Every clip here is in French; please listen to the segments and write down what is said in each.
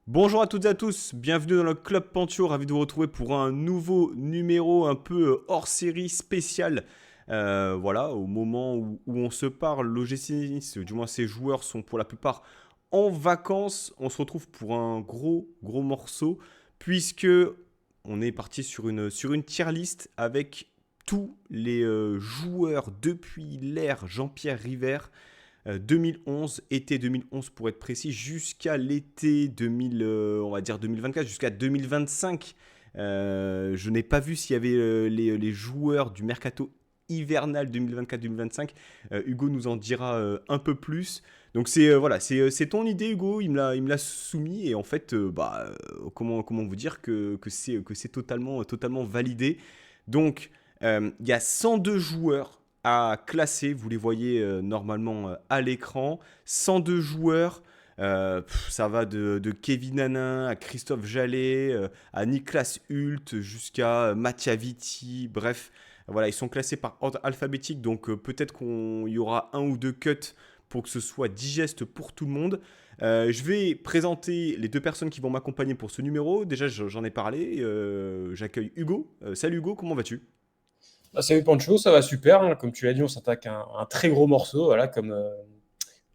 Bonjour à toutes et à tous, bienvenue dans le Club Pantio, ravi de vous retrouver pour un nouveau numéro un peu hors série spécial. Voilà, au moment où on se parle, l'OGC Nice, du moins ses joueurs sont pour la plupart en vacances. On se retrouve pour un gros morceau, puisque on est parti sur une tier list avec tous les joueurs depuis l'ère Jean-Pierre River 2011, été 2011 pour être précis, jusqu'à l'été 2000, on va dire 2024, jusqu'à 2025. Je n'ai pas vu s'il y avait les joueurs du mercato hivernal 2024-2025. Hugo nous en dira un peu plus. Donc voilà, c'est ton idée Hugo, il me l'a soumis et en fait, comment vous dire que c'est totalement validé. Donc il y a 102 joueurs à classer, vous les voyez normalement à l'écran. 102 joueurs, ça va de Kevin Nanin à Christophe Jallet, à Niklas Hult, jusqu'à Mattia Vitti, bref. Voilà, ils sont classés par ordre alphabétique, donc peut-être qu'il y aura un ou deux cuts pour que ce soit digeste pour tout le monde. Je vais présenter les deux personnes qui vont m'accompagner pour ce numéro. Déjà, j'en ai parlé. J'accueille Hugo. Salut Hugo, comment vas-tu? Salut Pancho, ça va super, hein. Comme tu l'as dit, on s'attaque à un très gros morceau. Voilà, comme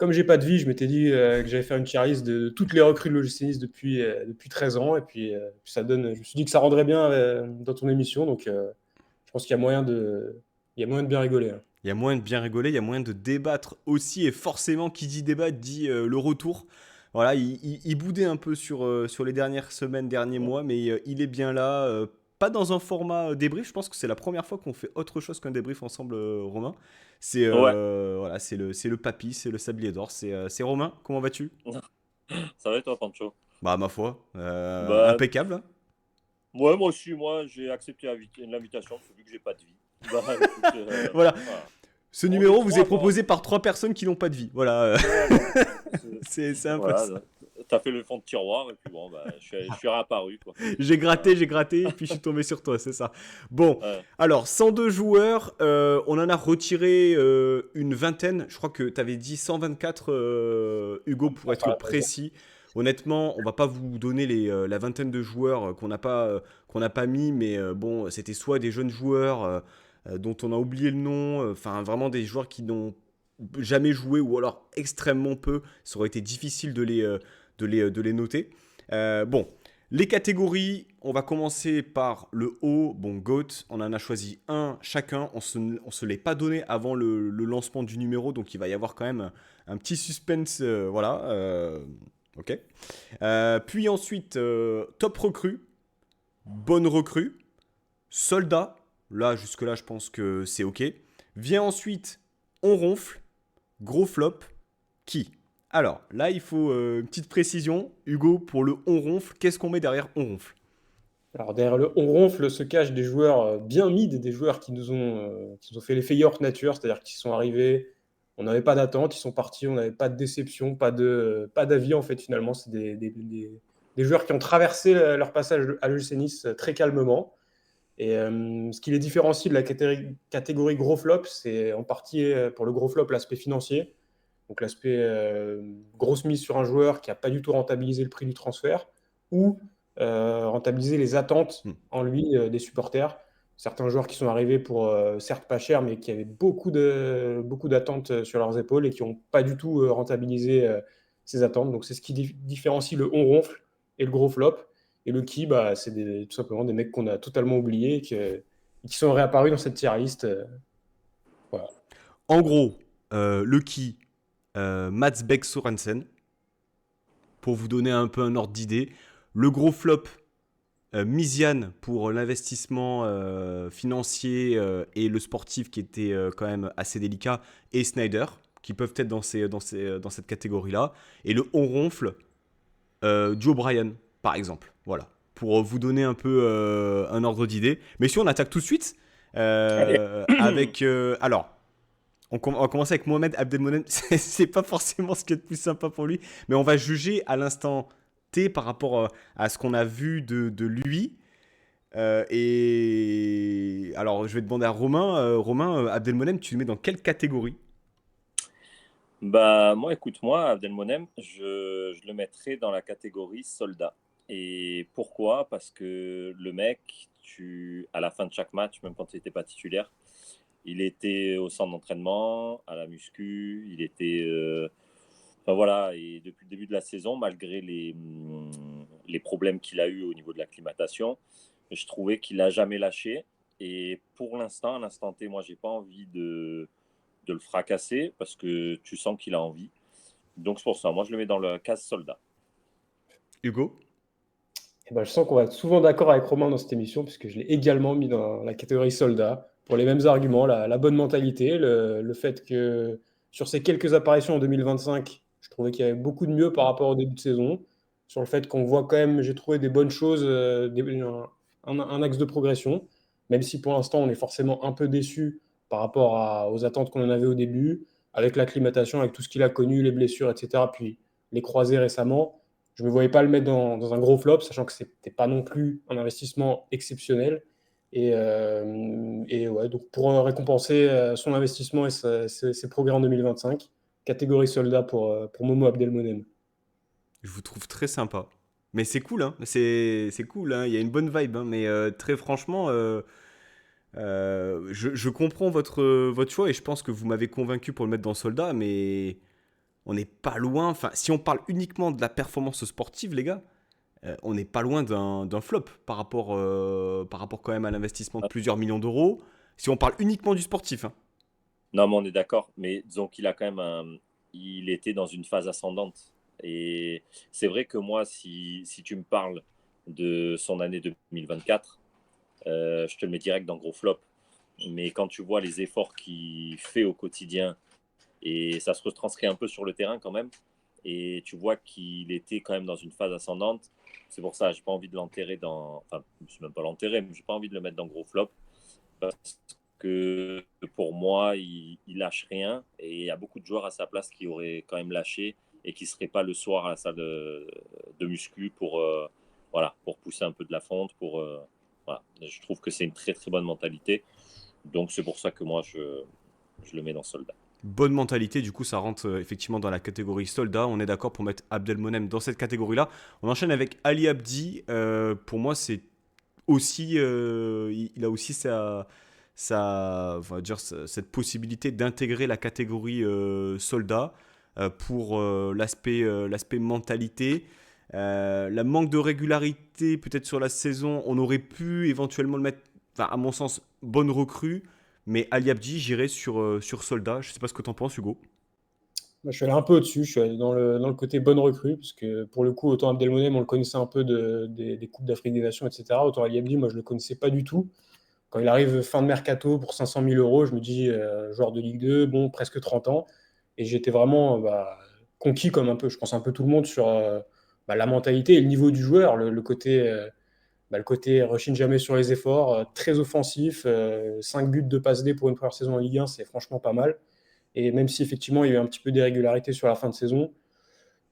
j'ai pas de vie, je m'étais dit que j'allais faire une tier list de toutes les recrues de l'OGC Nice depuis 13 ans. Et puis ça donne, je me suis dit que ça rendrait bien dans ton émission. Donc je pense il y a moyen de bien rigoler, hein. Il y a moyen de bien rigoler, il y a moyen de débattre aussi, et forcément, qui dit débat dit le retour. Voilà, il boudait un peu sur les dernières semaines, derniers mois, mais il est bien là. Pas dans un format débrief, je pense que c'est la première fois qu'on fait autre chose qu'un débrief ensemble, Romain. C'est Ouais, voilà, c'est le papy, c'est le sablier d'or, c'est Romain, comment vas-tu? Ça va et toi, Pancho? Bah, ma foi, Bah, impeccable, hein. ouais, moi aussi, moi, j'ai accepté l'invitation, vu que j'ai pas de vie. Bah, écoute, Voilà, voilà. ce On est numéro vous est trois, bon, proposé par trois personnes qui n'ont pas de vie. Voilà, ouais, voilà. c'est un peu Voilà, ça. t'as fait le fond de tiroir, et puis bon, bah, je suis réapparu, quoi. J'ai gratté, et puis je suis tombé sur toi, c'est ça. Bon, Ouais, alors, 102 joueurs, on en a retiré une vingtaine. Je crois que tu avais dit 124, Hugo, pour être précis. Honnêtement, on va pas vous donner la vingtaine de joueurs qu'on n'a pas mis, mais bon, c'était soit des jeunes joueurs dont on a oublié le nom, enfin vraiment des joueurs qui n'ont jamais joué ou alors extrêmement peu. Ça aurait été difficile de les noter. Bon, les catégories, on va commencer par le haut. Bon, GOAT, on en a choisi un chacun. On se l'est pas donné avant le lancement du numéro, donc il va y avoir quand même un petit suspense. Voilà. Ok. Puis ensuite, top recrue, bonne recrue, soldat. Là, jusque-là, je pense que c'est ok. Vient ensuite, on ronfle, gros flop, qui? Alors, là, il faut une petite précision. Hugo, pour le on ronfle, qu'est-ce qu'on met derrière on ronfle? Alors derrière le on ronfle se cachent des joueurs bien mid, des joueurs qui nous ont fait l'effet York Nature, c'est-à-dire qu'ils sont arrivés, on n'avait pas d'attente, ils sont partis, on n'avait pas de déception, pas d'avis en fait finalement. C'est des joueurs qui ont traversé leur passage à l'OGC Nice très calmement. Et ce qui les différencie de la catégorie gros flop, c'est en partie pour le gros flop l'aspect financier. Donc l'aspect grosse mise sur un joueur qui n'a pas du tout rentabilisé le prix du transfert ou rentabiliser les attentes Hmm. en lui des supporters. Certains joueurs qui sont arrivés pour, certes pas cher, mais qui avaient beaucoup d'attentes sur leurs épaules et qui n'ont pas du tout rentabilisé ces attentes. Donc c'est ce qui différencie le on ronfle et le gros flop. Et le qui, bah, c'est tout simplement des mecs qu'on a totalement oubliés et qui sont réapparus dans cette tier list. Voilà. En gros, le qui, Mats Beck Sorensen, pour vous donner un peu un ordre d'idée. Le gros flop, Misiane pour l'investissement financier et le sportif qui était quand même assez délicat, et Snyder, qui peuvent être dans cette catégorie-là. Et le on ronfle, Joe Bryan, par exemple. Voilà. Pour vous donner un peu un ordre d'idée. Mais si on attaque tout de suite Allez. avec. Alors, on va commencer avec Mohamed Abdelmonem. C'est pas forcément ce qui est le plus sympa pour lui, mais on va juger à l'instant T par rapport à ce qu'on a vu de lui. Et alors, je vais demander à Romain. Romain, Abdelmonem, tu le mets dans quelle catégorie? Bah, moi, écoute-moi, Abdelmonem, je le mettrais dans la catégorie soldat. Et pourquoi? Parce que le mec, à la fin de chaque match, même quand il n'était pas titulaire, il était au centre d'entraînement, à la muscu, il était. Enfin voilà, et depuis le début de la saison, malgré les problèmes qu'il a eu au niveau de l'acclimatation, je trouvais qu'il n'a jamais lâché. Et pour l'instant, à l'instant T, moi, j'ai pas envie de le fracasser parce que tu sens qu'il a envie. Donc c'est pour ça, moi je le mets dans le case soldat. Hugo? Eh ben, je sens qu'on va être souvent d'accord avec Romain dans cette émission, puisque je l'ai également mis dans la catégorie soldat, pour les mêmes arguments, la bonne mentalité, le fait que sur ces quelques apparitions en 2025, je trouvais qu'il y avait beaucoup de mieux par rapport au début de saison, sur le fait qu'on voit quand même, j'ai trouvé des bonnes choses, un axe de progression, même si pour l'instant on est forcément un peu déçu par rapport aux attentes qu'on en avait au début, avec l'acclimatation, avec tout ce qu'il a connu, les blessures, etc., puis les croisés récemment. Je ne me voyais pas le mettre dans un gros flop, sachant que ce n'était pas non plus un investissement exceptionnel. Et ouais, donc pour récompenser son investissement et ses progrès en 2025, catégorie soldat pour Momo Abdelmonem. Je vous trouve très sympa. Mais c'est cool, hein. C'est cool, hein. Il y a une bonne vibe, hein. Mais très franchement, je comprends votre choix et je pense que vous m'avez convaincu pour le mettre dans Soldat, mais on n'est pas loin. Enfin, si on parle uniquement de la performance sportive, les gars, on n'est pas loin d'un flop par rapport quand même à l'investissement de plusieurs millions d'euros. Si on parle uniquement du sportif, hein. Non, mais on est d'accord, mais disons qu'il a quand même il était dans une phase ascendante. Et c'est vrai que moi, si tu me parles de son année 2024, je te le mets direct dans gros flop. Mais quand tu vois les efforts qu'il fait au quotidien, et ça se retranscrit un peu sur le terrain quand même, et tu vois qu'il était quand même dans une phase ascendante, c'est pour ça, j'ai pas envie de l'enterrer dans. Enfin, je suis même pas l'enterrer, mais j'ai pas envie de le mettre dans gros flop. Parce que pour moi, il lâche rien. Et il y a beaucoup de joueurs à sa place qui auraient quand même lâché et qui ne seraient pas le soir à la salle de muscu voilà, pour pousser un peu de la fonte. Voilà. Je trouve que c'est une très très bonne mentalité. Donc c'est pour ça que moi, je le mets dans soldat. Bonne mentalité, du coup, ça rentre effectivement dans la catégorie soldat. On est d'accord pour mettre Abdelmonem dans cette catégorie-là. On enchaîne avec Ali Abdi. Pour moi, c'est aussi, il a aussi on va dire, cette possibilité d'intégrer la catégorie soldat pour l'aspect mentalité. La manque de régularité, peut-être sur la saison, on aurait pu éventuellement le mettre, enfin, à mon sens, bonne recrue. Mais Ali Abdi, j'irais sur soldat. Je sais pas ce que tu en penses, Hugo. Moi, je suis allé un peu au-dessus, je suis allé dans le côté bonne recrue, parce que pour le coup, autant Abdelmonem, on le connaissait un peu des Coupes d'Afrique des Nations, etc. Autant Ali Abdi, moi, je ne le connaissais pas du tout. Quand il arrive fin de mercato pour 500 000 euros, je me dis, joueur de Ligue 2, bon, presque 30 ans. Et j'étais vraiment conquis comme un peu, je pense un peu tout le monde, sur la mentalité et le niveau du joueur, le côté rechine jamais sur les efforts, très offensif, 5 buts de passe D pour une première saison en Ligue 1, c'est franchement pas mal. Et même si effectivement il y a eu un petit peu d'irrégularité sur la fin de saison,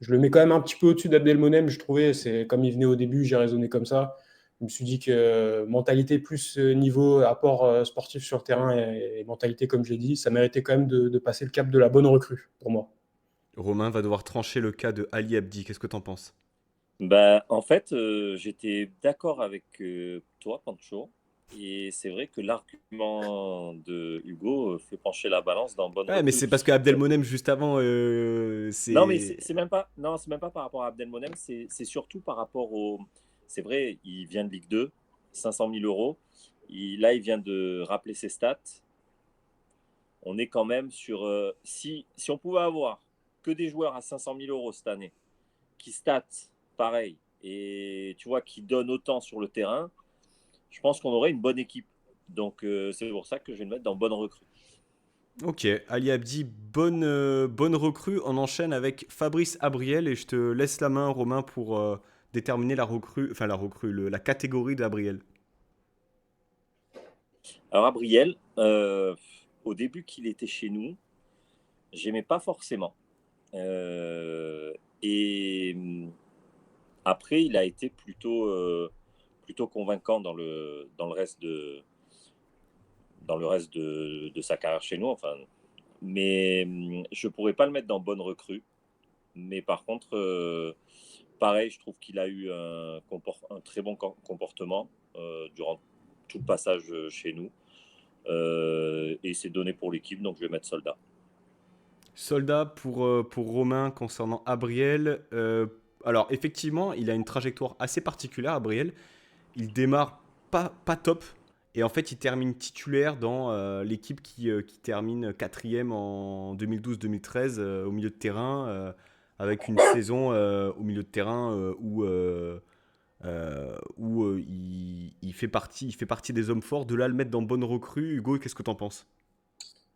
je le mets quand même un petit peu au-dessus d'Abdelmonem, je trouvais. C'est comme il venait au début, j'ai raisonné comme ça. Je me suis dit que mentalité plus niveau apport sportif sur le terrain et mentalité, comme j'ai dit, ça méritait quand même de passer le cap de la bonne recrue pour moi. Romain va devoir trancher le cas de Ali Abdi. Qu'est-ce que tu en penses? Bah, en fait, j'étais d'accord avec toi, Pancho. Et c'est vrai que l'argument de Hugo fait pencher la balance dans bonne Ouais, mais recrue. c'est parce que Abdelmonem, juste avant, Non, mais c'est. c'est même pas, non, c'est même pas par rapport à Abdelmonem, c'est surtout par rapport au. C'est vrai, il vient de Ligue 2, 500 000 euros. Là, il vient de rappeler ses stats. On est quand même sur. Si on pouvait avoir que des joueurs à 500 000 euros cette année, qui statent pareil, et tu vois, qui donnent autant sur le terrain, je pense qu'on aurait une bonne équipe. Donc, c'est pour ça que je vais le mettre dans bonne recrue. Ok, Ali Abdi, bonne recrue. On enchaîne avec Fabrice Abriel et je te laisse la main, Romain, pour déterminer la catégorie d'Abriel. Alors, Abriel, au début qu'il était chez nous, j'aimais pas forcément. Et après, il a été plutôt convaincant dans le reste de sa carrière chez nous. Enfin, Mais je pourrais pas le mettre dans bonne recrue. Mais par contre, pareil, je trouve qu'il a eu un très bon comportement durant tout le passage chez nous. Et c'est donné pour l'équipe, donc je vais mettre Soldat. Soldat pour Romain concernant Abriel. Alors, effectivement, il a une trajectoire assez particulière, Abriel. Il démarre pas top. Et en fait, il termine titulaire dans l'équipe qui termine quatrième en 2012-2013 au milieu de terrain, avec une saison au milieu de terrain où il fait partie des hommes forts. De là, le mettre dans bonne recrue. Hugo, qu'est-ce que t'en penses?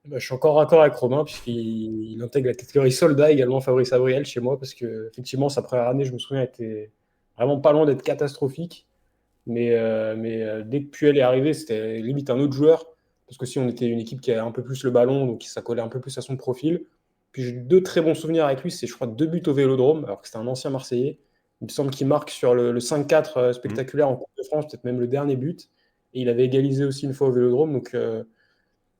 Bah, je suis encore d'accord avec Romain, puisqu'il intègre la catégorie soldat également, Fabrice Abriel, chez moi, parce que effectivement, sa première année, je me souviens, était vraiment pas loin d'être catastrophique. Mais dès que Puel est arrivé, c'était limite un autre joueur, parce que si on était une équipe qui a un peu plus le ballon, donc ça collait un peu plus à son profil. Puis j'ai deux très bons souvenirs avec lui, c'est je crois 2 buts au Vélodrome, alors que c'était un ancien Marseillais. Il me semble qu'il marque sur le 5-4 Hmm. spectaculaire en Coupe de France, peut-être même le dernier but. Et il avait égalisé aussi une fois au Vélodrome, donc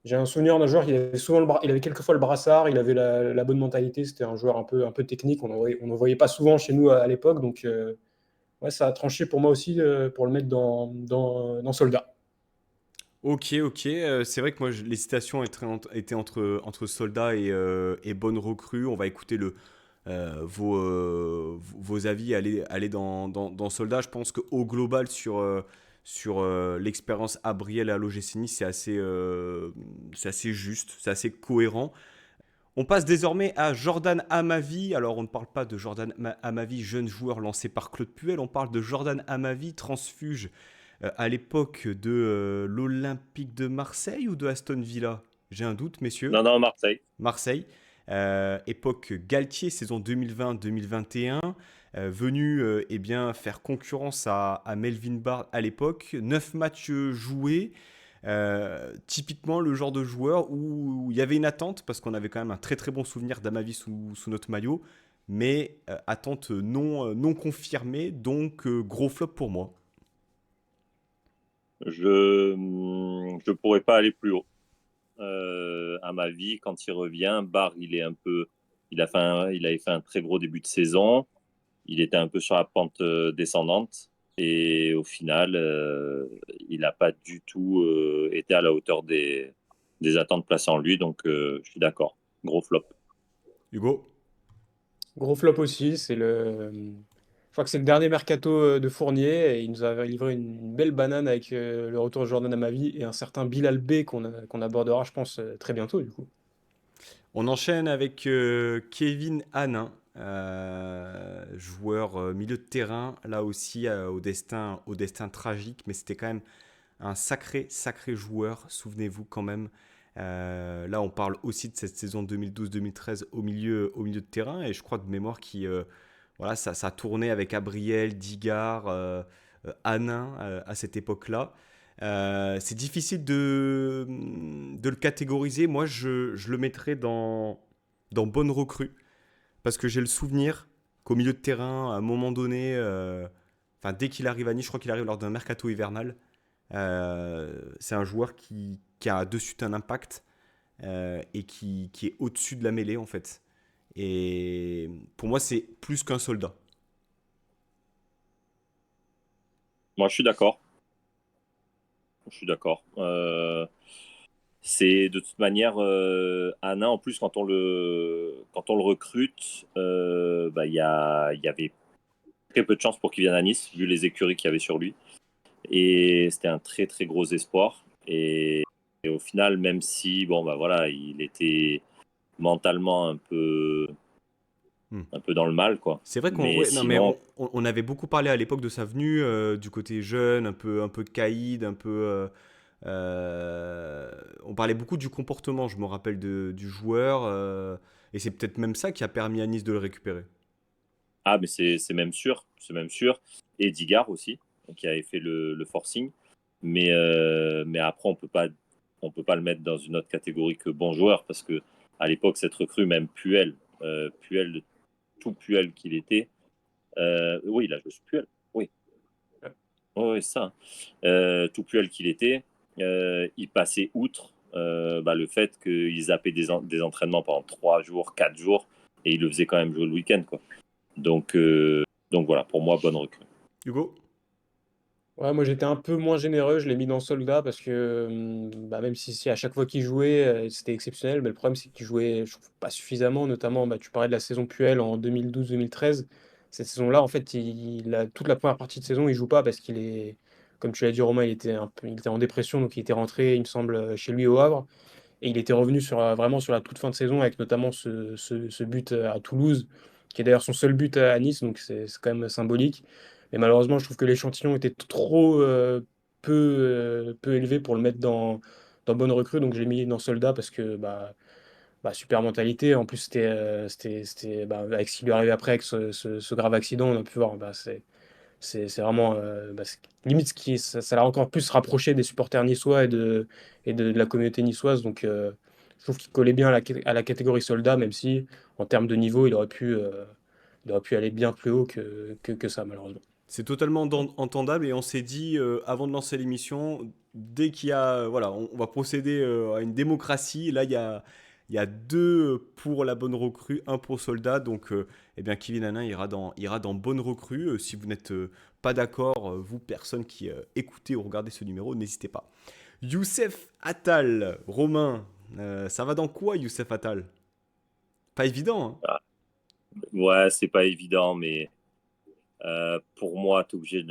j'ai un souvenir d'un joueur qui avait souvent il avait quelquefois le brassard, il avait la bonne mentalité, c'était un joueur un peu technique, on n'en voyait pas souvent chez nous à l'époque, donc ouais, ça a tranché pour moi aussi pour le mettre dans Soldat. Ok, ok. C'est vrai que moi, l'hésitation était entre soldats et bonne recrue. On va écouter vos avis, aller dans soldats. Je pense qu'au global, sur l'expérience Abriel à l'OGC Nice, c'est assez juste, c'est assez cohérent. On passe désormais à Jordan Amavi. Alors, on ne parle pas de Jordan Amavi, jeune joueur lancé par Claude Puel. On parle de Jordan Amavi, transfuge à l'époque de l'Olympique de Marseille ou de Aston Villa. J'ai un doute, messieurs. Non, non, Marseille. Marseille. Époque Galtier, saison 2020-2021. Venu eh bien, faire concurrence à Melvin Barr à l'époque. 9 matchs joués. Typiquement le genre de joueur où il y avait une attente, parce qu'on avait quand même un très très bon souvenir d'Amavi sous notre maillot, mais attente non confirmée, donc gros flop pour moi. Je pourrais pas aller plus haut. À ma vie, quand il revient, Barr, il avait fait un très gros début de saison. Il était un peu sur la pente descendante. Et au final, il n'a pas du tout été à la hauteur des attentes placées en lui. Donc, je suis d'accord. Gros flop. Hugo. Gros flop aussi, je crois que c'est le dernier mercato de Fournier et il nous a livré une belle banane avec le retour de Jordan Amavi et un certain Bilal B qu'on abordera, je pense, très bientôt du coup. On enchaîne avec Kevin Hanin, joueur milieu de terrain, là aussi au destin tragique, mais c'était quand même un sacré joueur, souvenez-vous quand même. Là, on parle aussi de cette saison 2012-2013 au milieu de terrain, et je crois de mémoire voilà, ça tournait avec Abriel, Digard, Hanin à cette époque-là. C'est difficile de le catégoriser. Moi, je le mettrais dans bonne recrue. Parce que j'ai le souvenir qu'au milieu de terrain, à un moment donné, enfin, dès qu'il arrive à Nice, je crois qu'il arrive lors d'un mercato hivernal. C'est un joueur qui a de suite un impact et qui est au-dessus de la mêlée, en fait. Et pour moi, c'est plus qu'un soldat. Moi, je suis d'accord. Je suis d'accord. C'est de toute manière Anna en plus quand on le recrute, bah, il y avait très peu de chances pour qu'il vienne à Nice vu les écuries qu'il y avait sur lui et c'était un très très gros espoir et au final même si bon bah voilà il était mentalement Hmm. un peu dans le mal quoi C'est vrai qu'on mais ouais, non, mais sinon on avait beaucoup parlé à l'époque de sa venue, du côté jeune, un peu caïd, un peu. On parlait beaucoup du comportement, je me rappelle du joueur, et c'est peut-être même ça qui a permis à Nice de le récupérer. ah mais c'est même sûr et Digard aussi qui avait fait le forcing mais après on peut pas le mettre dans une autre catégorie que bon joueur parce que à l'époque cette recrue même Puel tout Puel qu'il était oui il a joué sur Puel oui oui c'est ça tout Puel qu'il était il passait outre le fait qu'ils zappaient des entraînements pendant 3 jours, 4 jours, et ils le faisaient quand même jouer le week-end, quoi. Donc, voilà, pour moi, bonne recrue. Hugo? Ouais, moi j'étais un peu moins généreux, je l'ai mis dans Soldat parce que même si à chaque fois qu'il jouait, c'était exceptionnel, mais le problème c'est qu'il jouait, je trouve, pas suffisamment, notamment tu parlais de la saison Puel en 2012-2013. Cette saison-là, en fait, toute la première partie de saison, il joue pas parce qu'il est, comme tu l'as dit Romain, il était en dépression, donc il était rentré, il me semble, chez lui au Havre, et il était revenu vraiment sur la toute fin de saison avec notamment ce but à Toulouse, qui est d'ailleurs son seul but à Nice, donc c'est quand même symbolique. Mais malheureusement, je trouve que l'échantillon était trop peu élevé pour le mettre dans bonne recrue, donc je l'ai mis dans Soldat parce que super mentalité. En plus, avec ce qui lui est arrivé après, avec ce grave accident, on a pu voir, c'est vraiment limite ça l'a encore plus rapproché des supporters niçois et de la communauté niçoise. Donc, je trouve qu'il collait bien à la catégorie soldat, même si en termes de niveau, il aurait pu aller bien plus haut que ça, malheureusement. C'est totalement entendable et on s'est dit avant de lancer l'émission, dès qu'il y a, voilà, on va procéder à une démocratie. Là, il y a deux pour la bonne recrue, un pour soldat. Donc, eh bien, Kevin Hanin ira dans bonne recrue. Si vous n'êtes pas d'accord, vous, personne qui écoutez ou regardez ce numéro, n'hésitez pas. Youssef Attal, Romain, ça va dans quoi, Youssef Attal? Pas évident, hein. Ah, ouais, c'est pas évident, mais pour moi, t'es obligé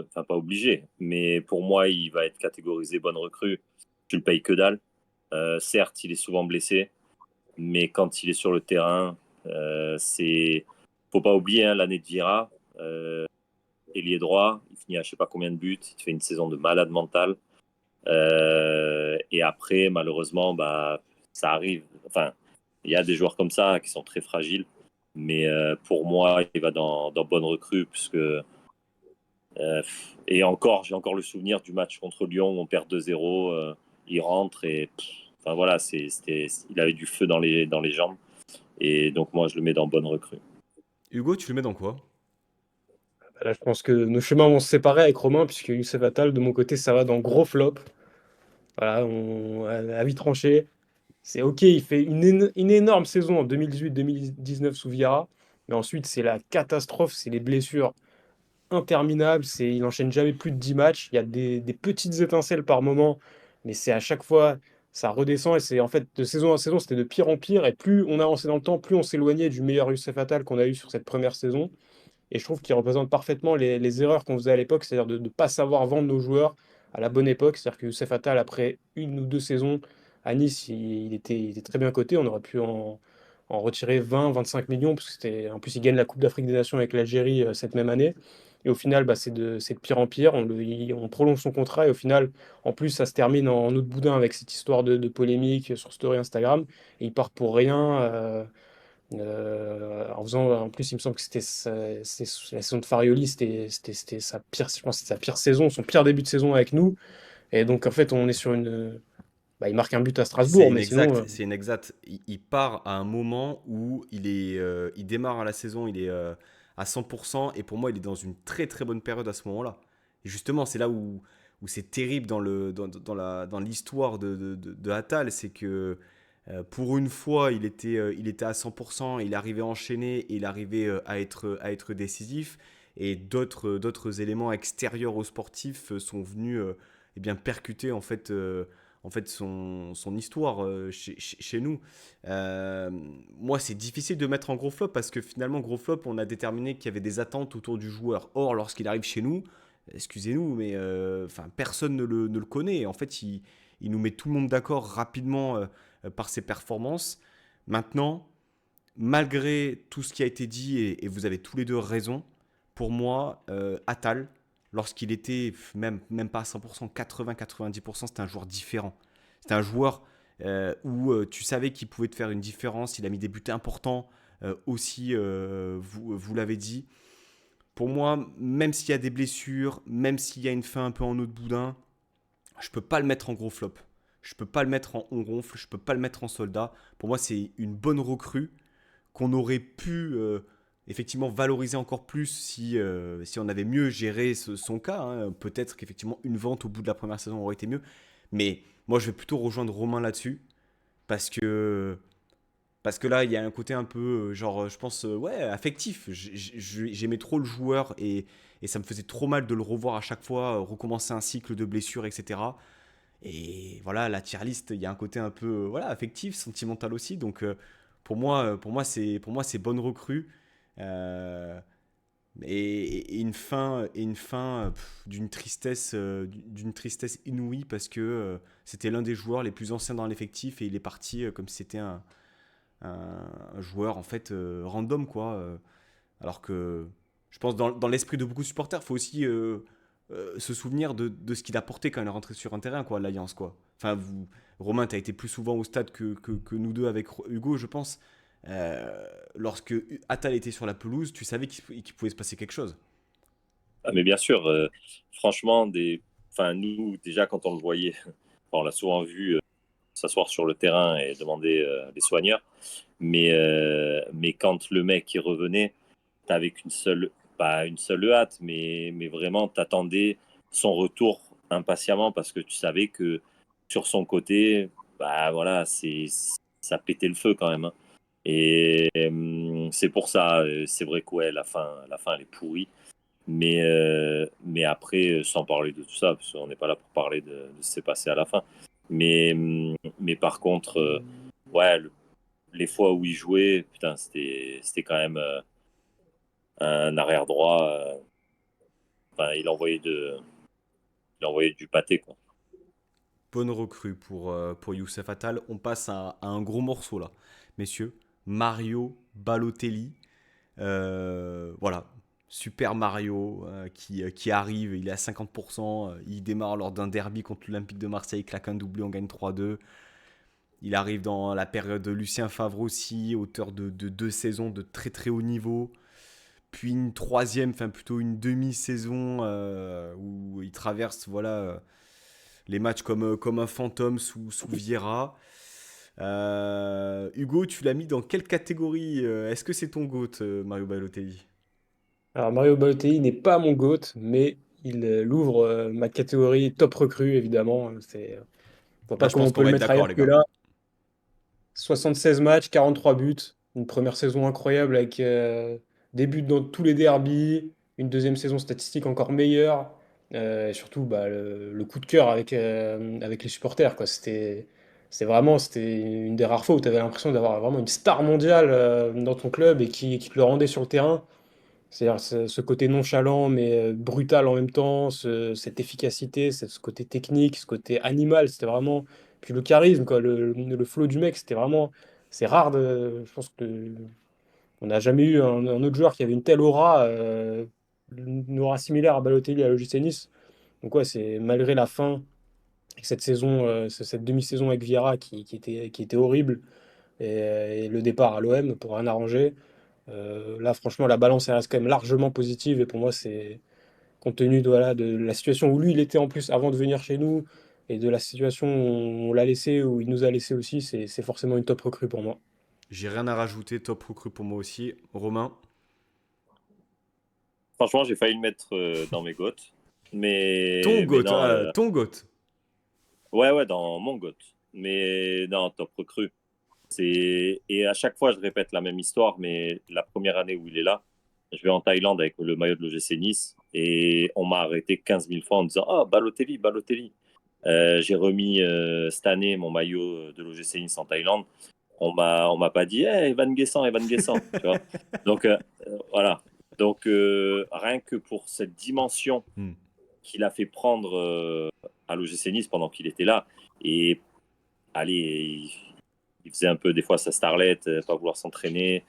enfin, pas obligé, mais pour moi, il va être catégorisé bonne recrue. Tu le payes que dalle. Certes, il est souvent blessé, mais quand il est sur le terrain, faut pas oublier hein, l'année de Vieira, ailier droit, il finit à je sais pas combien de buts, il fait une saison de malade mental. Et après, malheureusement, ça arrive. Enfin, il y a des joueurs comme ça qui sont très fragiles, mais pour moi, il va dans bonne recrue puisque et encore, j'ai encore le souvenir du match contre Lyon où on perd 2-0. Il rentre et enfin voilà, il avait du feu dans les jambes. Et donc moi, je le mets dans bonne recrue. Hugo, tu le mets dans quoi? Là, je pense que nos chemins vont se séparer avec Romain, puisque Youssef Attal, de mon côté, ça va dans gros flop. Voilà, à vite tranché. C'est OK, il fait une énorme saison en 2018-2019 sous Viera, mais ensuite, c'est la catastrophe, c'est les blessures interminables, il enchaîne jamais plus de 10 matchs, il y a des petites étincelles par moment, mais c'est à chaque fois, ça redescend, et c'est en fait, de saison en saison, c'était de pire en pire, et plus on avançait dans le temps, plus on s'éloignait du meilleur Youssef Attal qu'on a eu sur cette première saison. Et je trouve qu'il représente parfaitement les erreurs qu'on faisait à l'époque, c'est-à-dire de ne pas savoir vendre nos joueurs à la bonne époque. C'est-à-dire que Youssef Attal, après une ou deux saisons à Nice, il était très bien coté. On aurait pu en retirer 20, 25 millions, parce que en plus, il gagne la Coupe d'Afrique des Nations avec l'Algérie cette même année. Et au final, c'est de pire en pire. On prolonge son contrat et au final, en plus, ça se termine en eau de boudin avec cette histoire de polémique sur Story Instagram. Et il part pour rien. En plus, il me semble que la saison de Farioli, c'était sa pire, je pense, que c'était sa pire saison, son pire début de saison avec nous. Et donc, en fait, on est sur il marque un but à C'est Strasbourg, mais sinon, inexact, c'est inexact. Il part à un moment où il démarre à la saison, il est à 100%, et pour moi, il est dans une très très bonne période à ce moment-là. Et justement, c'est là où c'est terrible dans l'histoire de Attal, c'est que pour une fois, il était à 100%, il arrivait à enchaîner, et il arrivait à être décisif, et d'autres éléments extérieurs aux sportifs sont venus eh bien, percuter en fait son histoire chez nous. Euh, Moi, c'est difficile de mettre en gros flop parce que finalement, gros flop, on a déterminé qu'il y avait des attentes autour du joueur. Or, lorsqu'il arrive chez nous, excusez-nous, mais personne ne le connaît. En fait, il nous met tout le monde d'accord rapidement par ses performances. Maintenant, malgré tout ce qui a été dit, et vous avez tous les deux raison, pour moi, Attal, lorsqu'il était même pas à 100%, 80-90%, c'était un joueur différent. C'était un joueur où tu savais qu'il pouvait te faire une différence. Il a mis des buts importants aussi, vous l'avez dit. Pour moi, même s'il y a des blessures, même s'il y a une fin un peu en eau de boudin, je peux pas le mettre en gros flop. Je peux pas le mettre en on ronfle, je peux pas le mettre en soldat. Pour moi, c'est une bonne recrue qu'on aurait pu effectivement valoriser encore plus si on avait mieux géré son cas, hein. Peut-être qu'effectivement une vente au bout de la première saison aurait été mieux. Mais Moi, je vais plutôt rejoindre Romain là-dessus parce que Parce que là, il y a un côté un peu, genre, je pense, ouais, affectif. J'aimais trop le joueur et ça me faisait trop mal de le revoir à chaque fois, recommencer un cycle de blessures, etc. Et voilà, la tier list, il y a un côté un peu, voilà, affectif, sentimental aussi. Donc, pour moi, c'est bonne recrue. Euh, et une fin d'une tristesse inouïe parce que c'était l'un des joueurs les plus anciens dans l'effectif et il est parti comme si c'était un joueur en fait random quoi. Alors que je pense dans l'esprit de beaucoup de supporters, il faut aussi se souvenir de ce qu'il a porté quand il est rentré sur un terrain quoi, l'Alliance quoi. Enfin Romain, tu as été plus souvent au stade que nous deux avec Hugo, je pense. Lorsque Attal était sur la pelouse, tu savais qu'il pouvait se passer quelque chose. Ah, mais bien sûr, franchement, enfin, nous, déjà, quand on le voyait, enfin, on l'a souvent vu s'asseoir sur le terrain et demander les soigneurs. Mais quand le mec y revenait, t'avais qu'une seule, pas une seule hâte, mais vraiment, t'attendais son retour impatiemment parce que tu savais que sur son côté, bah voilà, ça pétait le feu quand même, hein. Et c'est pour ça, c'est vrai que ouais, la fin, elle est pourrie. Mais après, sans parler de tout ça, parce qu'on n'est pas là pour parler de ce qui s'est passé à la fin. Mais par contre, ouais, les fois où il jouait, putain, c'était quand même un arrière droit. Enfin, il envoyait du pâté, quoi. Bonne recrue pour Youssef Attal. On passe à un gros morceau là, messieurs. Mario Balotelli. Voilà, Super Mario qui arrive, il est à 50%, il démarre lors d'un derby contre l'Olympique de Marseille, il claque un doublé, on gagne 3-2. Il arrive dans la période de Lucien Favre aussi, auteur de deux saisons de très très haut niveau. Puis une troisième, enfin plutôt une demi-saison où il traverse les matchs comme un fantôme sous Vieira. Hugo, tu l'as mis dans quelle catégorie? Est-ce que c'est ton GOAT, Mario Balotelli? Alors Mario Balotelli n'est pas mon GOAT, mais il ouvre ma catégorie top recrue, évidemment. Je vois Là, pas je comment pense on qu'on peut le va être mettre d'accord, ailleurs les que gars. là. 76 matchs, 43 buts, une première saison incroyable avec des buts dans tous les derbies, une deuxième saison statistique encore meilleure, et surtout bah, le coup de cœur avec les supporters, quoi. C'était une des rares fois où tu avais l'impression d'avoir vraiment une star mondiale dans ton club et qui te le rendait sur le terrain. C'est-à-dire ce côté nonchalant mais brutal en même temps, cette efficacité, ce côté technique, ce côté animal, c'était vraiment. Puis le charisme, quoi, le flow du mec, c'était vraiment. C'est rare je pense que on n'a jamais eu un autre joueur qui avait une telle aura, une aura similaire à Balotelli à l'OGC Nice. Donc ouais, c'est malgré la fin, cette saison, cette demi-saison avec Vieira qui était horrible, et le départ à l'OM pour rien arranger. Là, franchement, la balance elle reste quand même largement positive. Et pour moi, c'est compte tenu voilà, de la situation où lui, il était en plus avant de venir chez nous et de la situation où on l'a laissé, où il nous a laissé aussi, c'est forcément une top recrue pour moi. J'ai rien à rajouter, top recrue pour moi aussi. Romain, Franchement, j'ai failli le mettre dans mes goats. ton Mais GOAT, non, ton GOAT. ouais, ouais, dans mon goat. Mais non, top recrue. Et à chaque fois, je répète la même histoire, mais la première année où il est là, je vais en Thaïlande avec le maillot de l'OGC Nice et on m'a arrêté 15 000 fois en me disant Ah, Balotelli, Balotelli. J'ai remis cette année mon maillot de l'OGC Nice en Thaïlande. On m'a pas dit Hey, Evan Guessant, Evan Guessant. Tu vois. Donc, voilà. Donc, rien que pour cette dimension Hmm. qu'il a fait prendre à l'OGC Nice pendant qu'il était là, et allez, il faisait un peu des fois sa starlette, pas vouloir s'entraîner.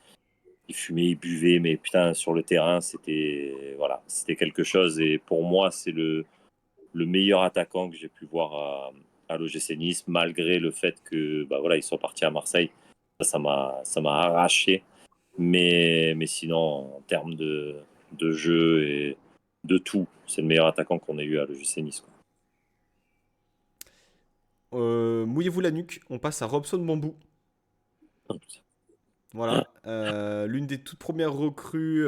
Il fumait, il buvait, mais putain, sur le terrain, c'était voilà, c'était quelque chose. Et pour moi, c'est le meilleur attaquant que j'ai pu voir à l'OGC Nice, malgré le fait que bah, voilà, ils sont partis à Marseille. Ça m'a arraché. Mais sinon, en termes de jeu et de tout, c'est le meilleur attaquant qu'on ait eu à l'OGC Nice, quoi. Mouillez-vous la nuque, on passe à Robson Bambou. Voilà, l'une des toutes premières recrues.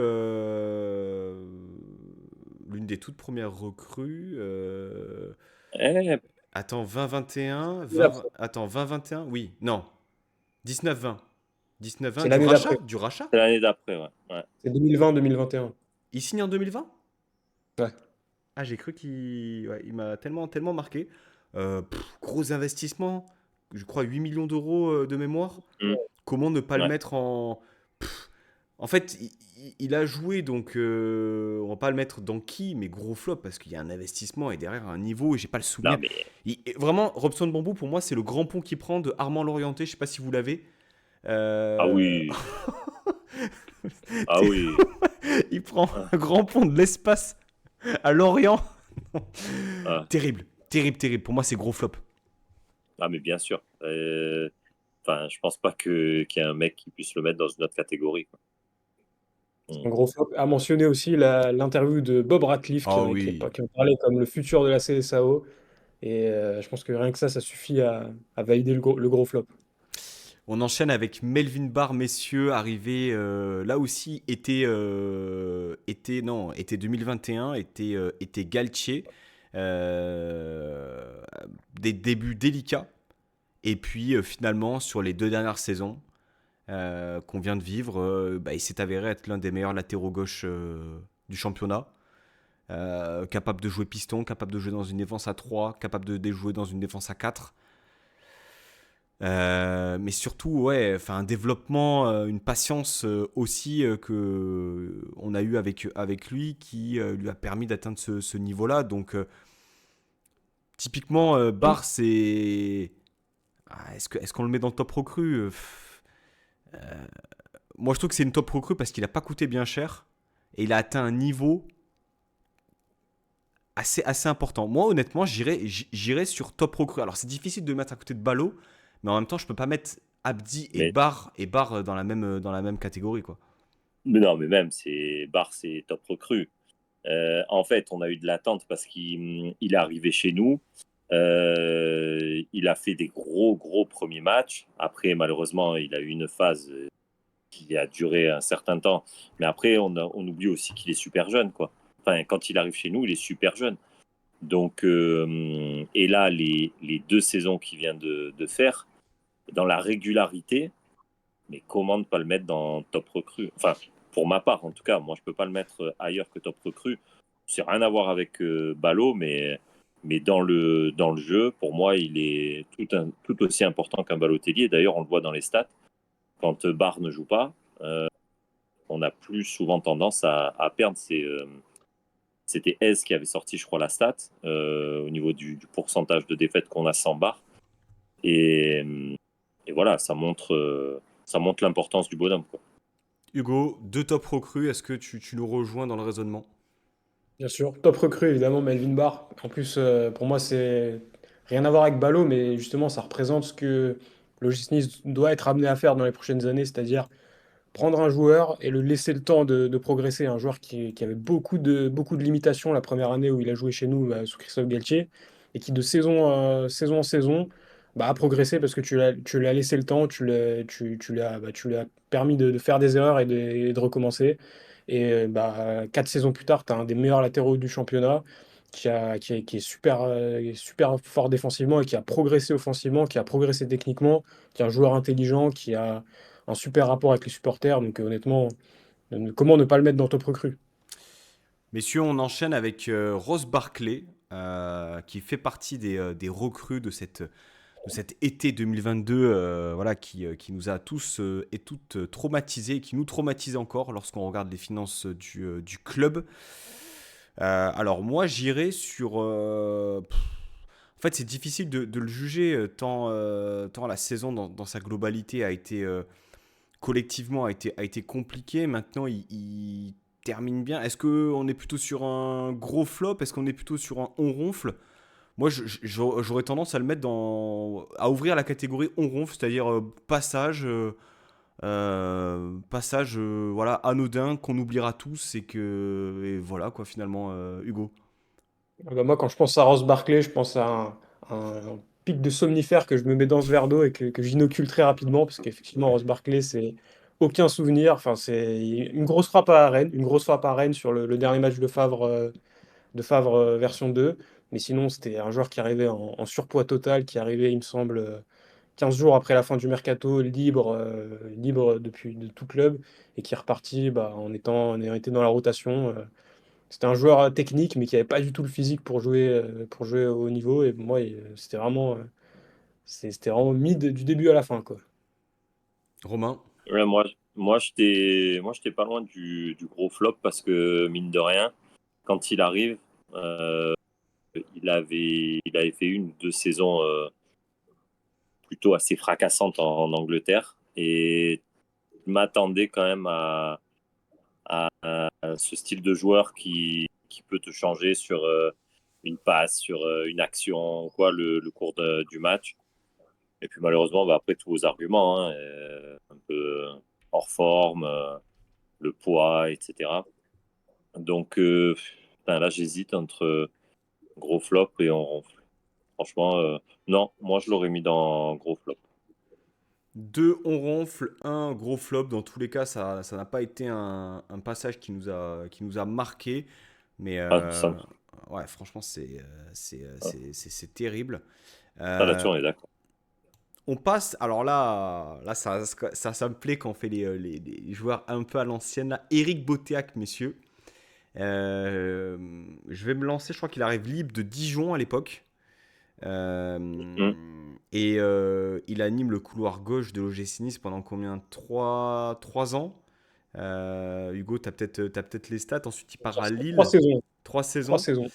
L'une des toutes premières recrues. Eh, Attends, 20-21, L'année d'après. attends, 20-21, oui, non, 19-20. 19-20, C'est l'année d'après. Du rachat? C'est l'année d'après, ouais. Ouais. C'est 2020-2021. Il signe en 2020? Ouais. Ah, j'ai cru il m'a tellement marqué. Gros investissement, je crois 8 millions d'euros de mémoire. Mm. Comment ne pas le Ouais. mettre en... En fait, il a joué, donc on va pas le mettre dans qui, mais gros flop, parce qu'il y a un investissement et derrière un niveau, et j'ai pas le Non, souvenir. mais. Vraiment, Robson Bambou, pour moi, c'est le grand pont qui prend de Armand Lorienté, je sais pas si vous l'avez. Ah Euh, oui. Ah oui. il prend Ah, un grand pont de l'espace à Lorient. ah. Terrible, terrible, terrible. Pour moi, c'est gros flop. Ah, mais bien sûr. Enfin, je pense pas qu'il y ait un mec qui puisse le mettre dans une autre catégorie, quoi. Un Mm. gros flop. À mentionner aussi l'interview de Bob Ratliff Ah oui. qui en parlait comme le futur de la CSAO. Et je pense que rien que ça suffit à valider le gros flop. On enchaîne avec Melvin Barr, messieurs, arrivé là aussi, été 2021, été Galtier. Euh, des débuts délicats. Et puis finalement, sur les 2 dernières saisons qu'on vient de vivre, il s'est avéré être l'un des meilleurs latéraux gauche du championnat. Capable de jouer piston, capable de jouer dans une défense à 3, capable de déjouer dans une défense à 4. Mais surtout, ouais, enfin un développement, une patience aussi que on a eu avec lui qui lui a permis d'atteindre ce niveau-là. Donc typiquement, Barr, c'est est-ce qu'on le met dans le top recrue? Moi, je trouve que c'est une top recrue parce qu'il a pas coûté bien cher et il a atteint un niveau assez important. Moi, honnêtement, j'irais sur top recrue. Alors, c'est difficile de mettre à côté de Ballot, mais en même temps, je peux pas mettre Abdi Mais, et Barr dans la même catégorie, quoi. mais non, mais même, c'est top recrue. En fait, on a eu de l'attente parce qu'il est arrivé chez nous. Il a fait des gros premiers matchs. Après, malheureusement, il a eu une phase qui a duré un certain temps. Mais après, on oublie aussi qu'il est super jeune, quoi. Enfin, quand il arrive chez nous, il est super jeune. Donc, et là, les 2 saisons qu'il vient de faire, dans la régularité, mais comment ne pas le mettre dans top recrue? Enfin, pour ma part, en tout cas, moi, je peux pas le mettre ailleurs que top recrue. C'est rien à voir avec Ballot, mais dans le jeu, pour moi, il est tout aussi important qu'un Balotelli. D'ailleurs, on le voit dans les stats. Quand Barr ne joue pas, on a plus souvent tendance à perdre. C'était Hez qui avait sorti, je crois, la stat au niveau du pourcentage de défaites qu'on a sans Barr. Et, et voilà, ça montre l'importance du bonhomme, quoi. Hugo, deux top recrues, est-ce que tu nous rejoins dans le raisonnement? Bien sûr. Top recrue, évidemment, Melvin Barr. En plus, pour moi, c'est rien à voir avec Ballot, mais justement, ça représente ce que l'OGC Nice doit être amené à faire dans les prochaines années, c'est-à-dire prendre un joueur et le laisser le temps de progresser. Un joueur qui avait beaucoup de limitations la première année où il a joué chez nous sous Christophe Galtier et qui de saison en saison a progressé parce que tu l'as laissé le temps, tu lui as permis de faire des erreurs et de recommencer. Et 4 saisons plus tard, tu as un des meilleurs latéraux du championnat qui est super fort défensivement et qui a progressé offensivement, qui a progressé techniquement, qui est un joueur intelligent, qui a un super rapport avec les supporters. Donc honnêtement, comment ne pas le mettre dans top recrue? Messieurs, on enchaîne avec Ross Barclay, qui fait partie des recrues de cet été 2022, voilà, qui nous a tous et toutes traumatisés, et qui nous traumatise encore lorsqu'on regarde les finances du club. Alors moi, j'irais sur... en fait, c'est difficile de le juger tant la saison dans sa globalité a été collectivement a été compliquée. Maintenant, il termine bien. Est-ce qu'on est plutôt sur un gros flop? Est-ce qu'on est plutôt sur un on ronfle? Moi, j'aurais tendance à le mettre à ouvrir la catégorie on ronfle, c'est-à-dire passage voilà, anodin qu'on oubliera tous et voilà quoi finalement, Hugo. Moi, quand je pense à Ross Barkley, je pense à un pic de somnifère que je me mets dans ce verre d'eau et que j'inocule très rapidement, parce qu'effectivement, Ross Barkley, c'est aucun souvenir. Enfin, c'est une grosse frappe à Rennes, une grosse frappe à Rennes sur le dernier match de Favre version 2. Mais sinon, c'était un joueur qui arrivait en surpoids total, qui arrivait, il me semble, 15 jours après la fin du mercato, libre depuis de tout club, et qui est reparti en ayant été dans la rotation. C'était un joueur technique, mais qui n'avait pas du tout le physique pour jouer au haut niveau. Et moi, c'était vraiment mid du début à la fin, quoi. Romain? Ouais, moi, j'étais pas loin du gros flop parce que, mine de rien, quand il arrive, euh, il avait fait une ou deux saisons plutôt assez fracassantes en Angleterre. Et je m'attendais quand même à ce style de joueur qui peut te changer sur une passe, sur une action, quoi, le cours du match. Et puis malheureusement, après tous vos arguments, hein, un peu hors forme, le poids, etc. Donc putain, là, j'hésite entre gros flop et on ronfle. Franchement, non, moi je l'aurais mis dans gros flop. Deux, on ronfle, un gros flop. Dans tous les cas, ça n'a pas été un passage qui nous a marqué. Mais Ah, ça, ouais, franchement, c'est terrible. là-dessus, Euh, on est d'accord. on passe. Alors là ça me plaît quand on fait les joueurs un peu à l'ancienne. Là, Eric Botéac, messieurs. Je vais me lancer. Je crois qu'il arrive libre de Dijon à l'époque. Mm. Il anime le couloir gauche de l'OGC Nice pendant combien? Trois ans. Hugo, t'as peut-être les stats. Ensuite, il part à Trois Lille. saisons. Trois Trois saisons. saisons.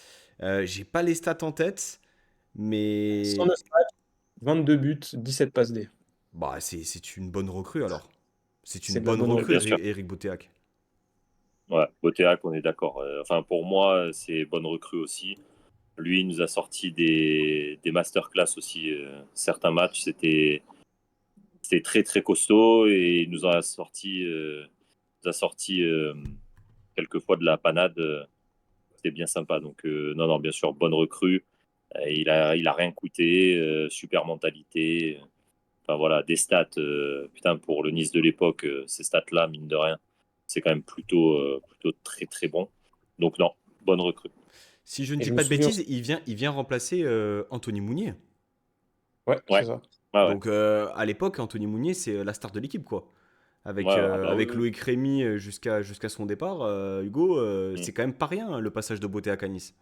J'ai pas les stats en tête, mais 109 matchs, 22 buts, 17 passes D. bah, c'est une bonne recrue alors. C'est une C'est de la bonne bonne Ouais, recrue, bien recrue. sûr. Eric Botéac. Ouais, Botéac, on est d'accord. Enfin, pour moi, c'est bonne recrue aussi. Lui, il nous a sorti des masterclass aussi. Certains matchs, c'était très très costaud et il nous a sorti quelques fois de la panade. C'était bien sympa. Donc non, non, bien sûr, bonne recrue. Il a rien coûté, super mentalité. Enfin voilà, des stats. Putain, pour le Nice de l'époque, ces stats-là, mine de rien, c'est quand même plutôt très très bon. Donc non, bonne recrue. Si je ne Et dis je me pas de souviens. bêtises, il vient remplacer Anthony Mounier. Ouais, c'est Ouais, ça. ouais, ouais. Donc à l'époque, Anthony Mounier, c'est la star de l'équipe, quoi. Ouais, ouais, ah bah oui, Avec oui. Loïc Rémy jusqu'à son départ, Hugo, Mm. c'est quand même pas rien hein, le passage de Botéac à Nice.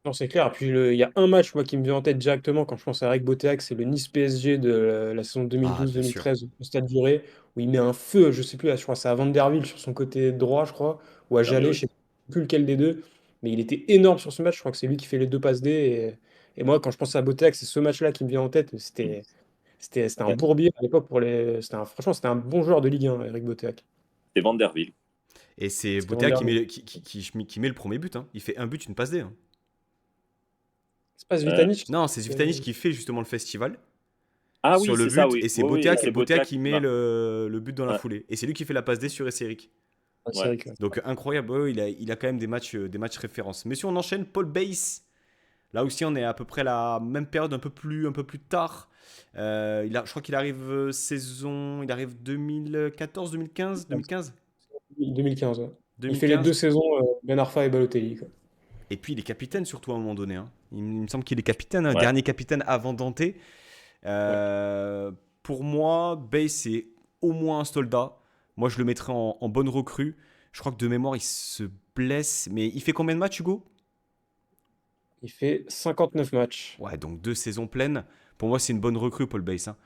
Non, c'est clair. Et puis, il y a un match moi, qui me vient en tête directement quand je pense à Eric Botéac, c'est le Nice PSG de la saison Ah, bien sûr. 2012-2013 au Stade du Ré, où il met un feu, je sais plus, je crois que c'est à Vanderville sur son côté droit, je crois, ou à Ah mais Jallet, je oui. sais plus lequel des deux. Mais il était énorme sur ce match. Je crois que c'est lui qui fait les deux passes D. Et moi, quand je pense à Botéac, c'est ce match-là qui me vient en tête. Mm. C'était un Ouais. bourbier à l'époque franchement, c'était un bon joueur de Ligue 1, Eric Botéac. C'est Vanderville. Et c'est C'était Botéac Vanderville. qui met le premier but, hein. Il fait un but, une passe D, hein. C'est pas Euh, Zvitanic? Non, c'est Zvitanic qui fait justement le festival Ah sur oui, le c'est ça, but, oui. et c'est Oui, oui, et c'est Botéac Botéac qui qui met marque. le but dans la Ouais, foulée. Et c'est lui qui fait la passe D sur Esseric. Ah, c'est ouais. Eric, ouais. Donc incroyable, ouais, il a quand même des matchs références. Mais si on enchaîne, Paul Bass. Là aussi, on est à peu près la même période, un peu plus tard. Je crois qu'il arrive il arrive 2014, 2015, 2015, 2015, ouais. Il fait les 2015. deux saisons, Ben Arfa et Balotelli, quoi. Et puis il est capitaine surtout à un moment donné, hein. Il me semble qu'il est capitaine, hein, Ouais. dernier capitaine avant Dante. Ouais. Euh, pour moi, Bay, c'est au moins un soldat. Moi, je le mettrais en bonne recrue. Je crois que de mémoire, il se blesse. Mais il fait combien de matchs, Hugo? Il fait 59 matchs. Ouais, donc deux saisons pleines. Pour moi, c'est une bonne recrue, Paul Bass, hein.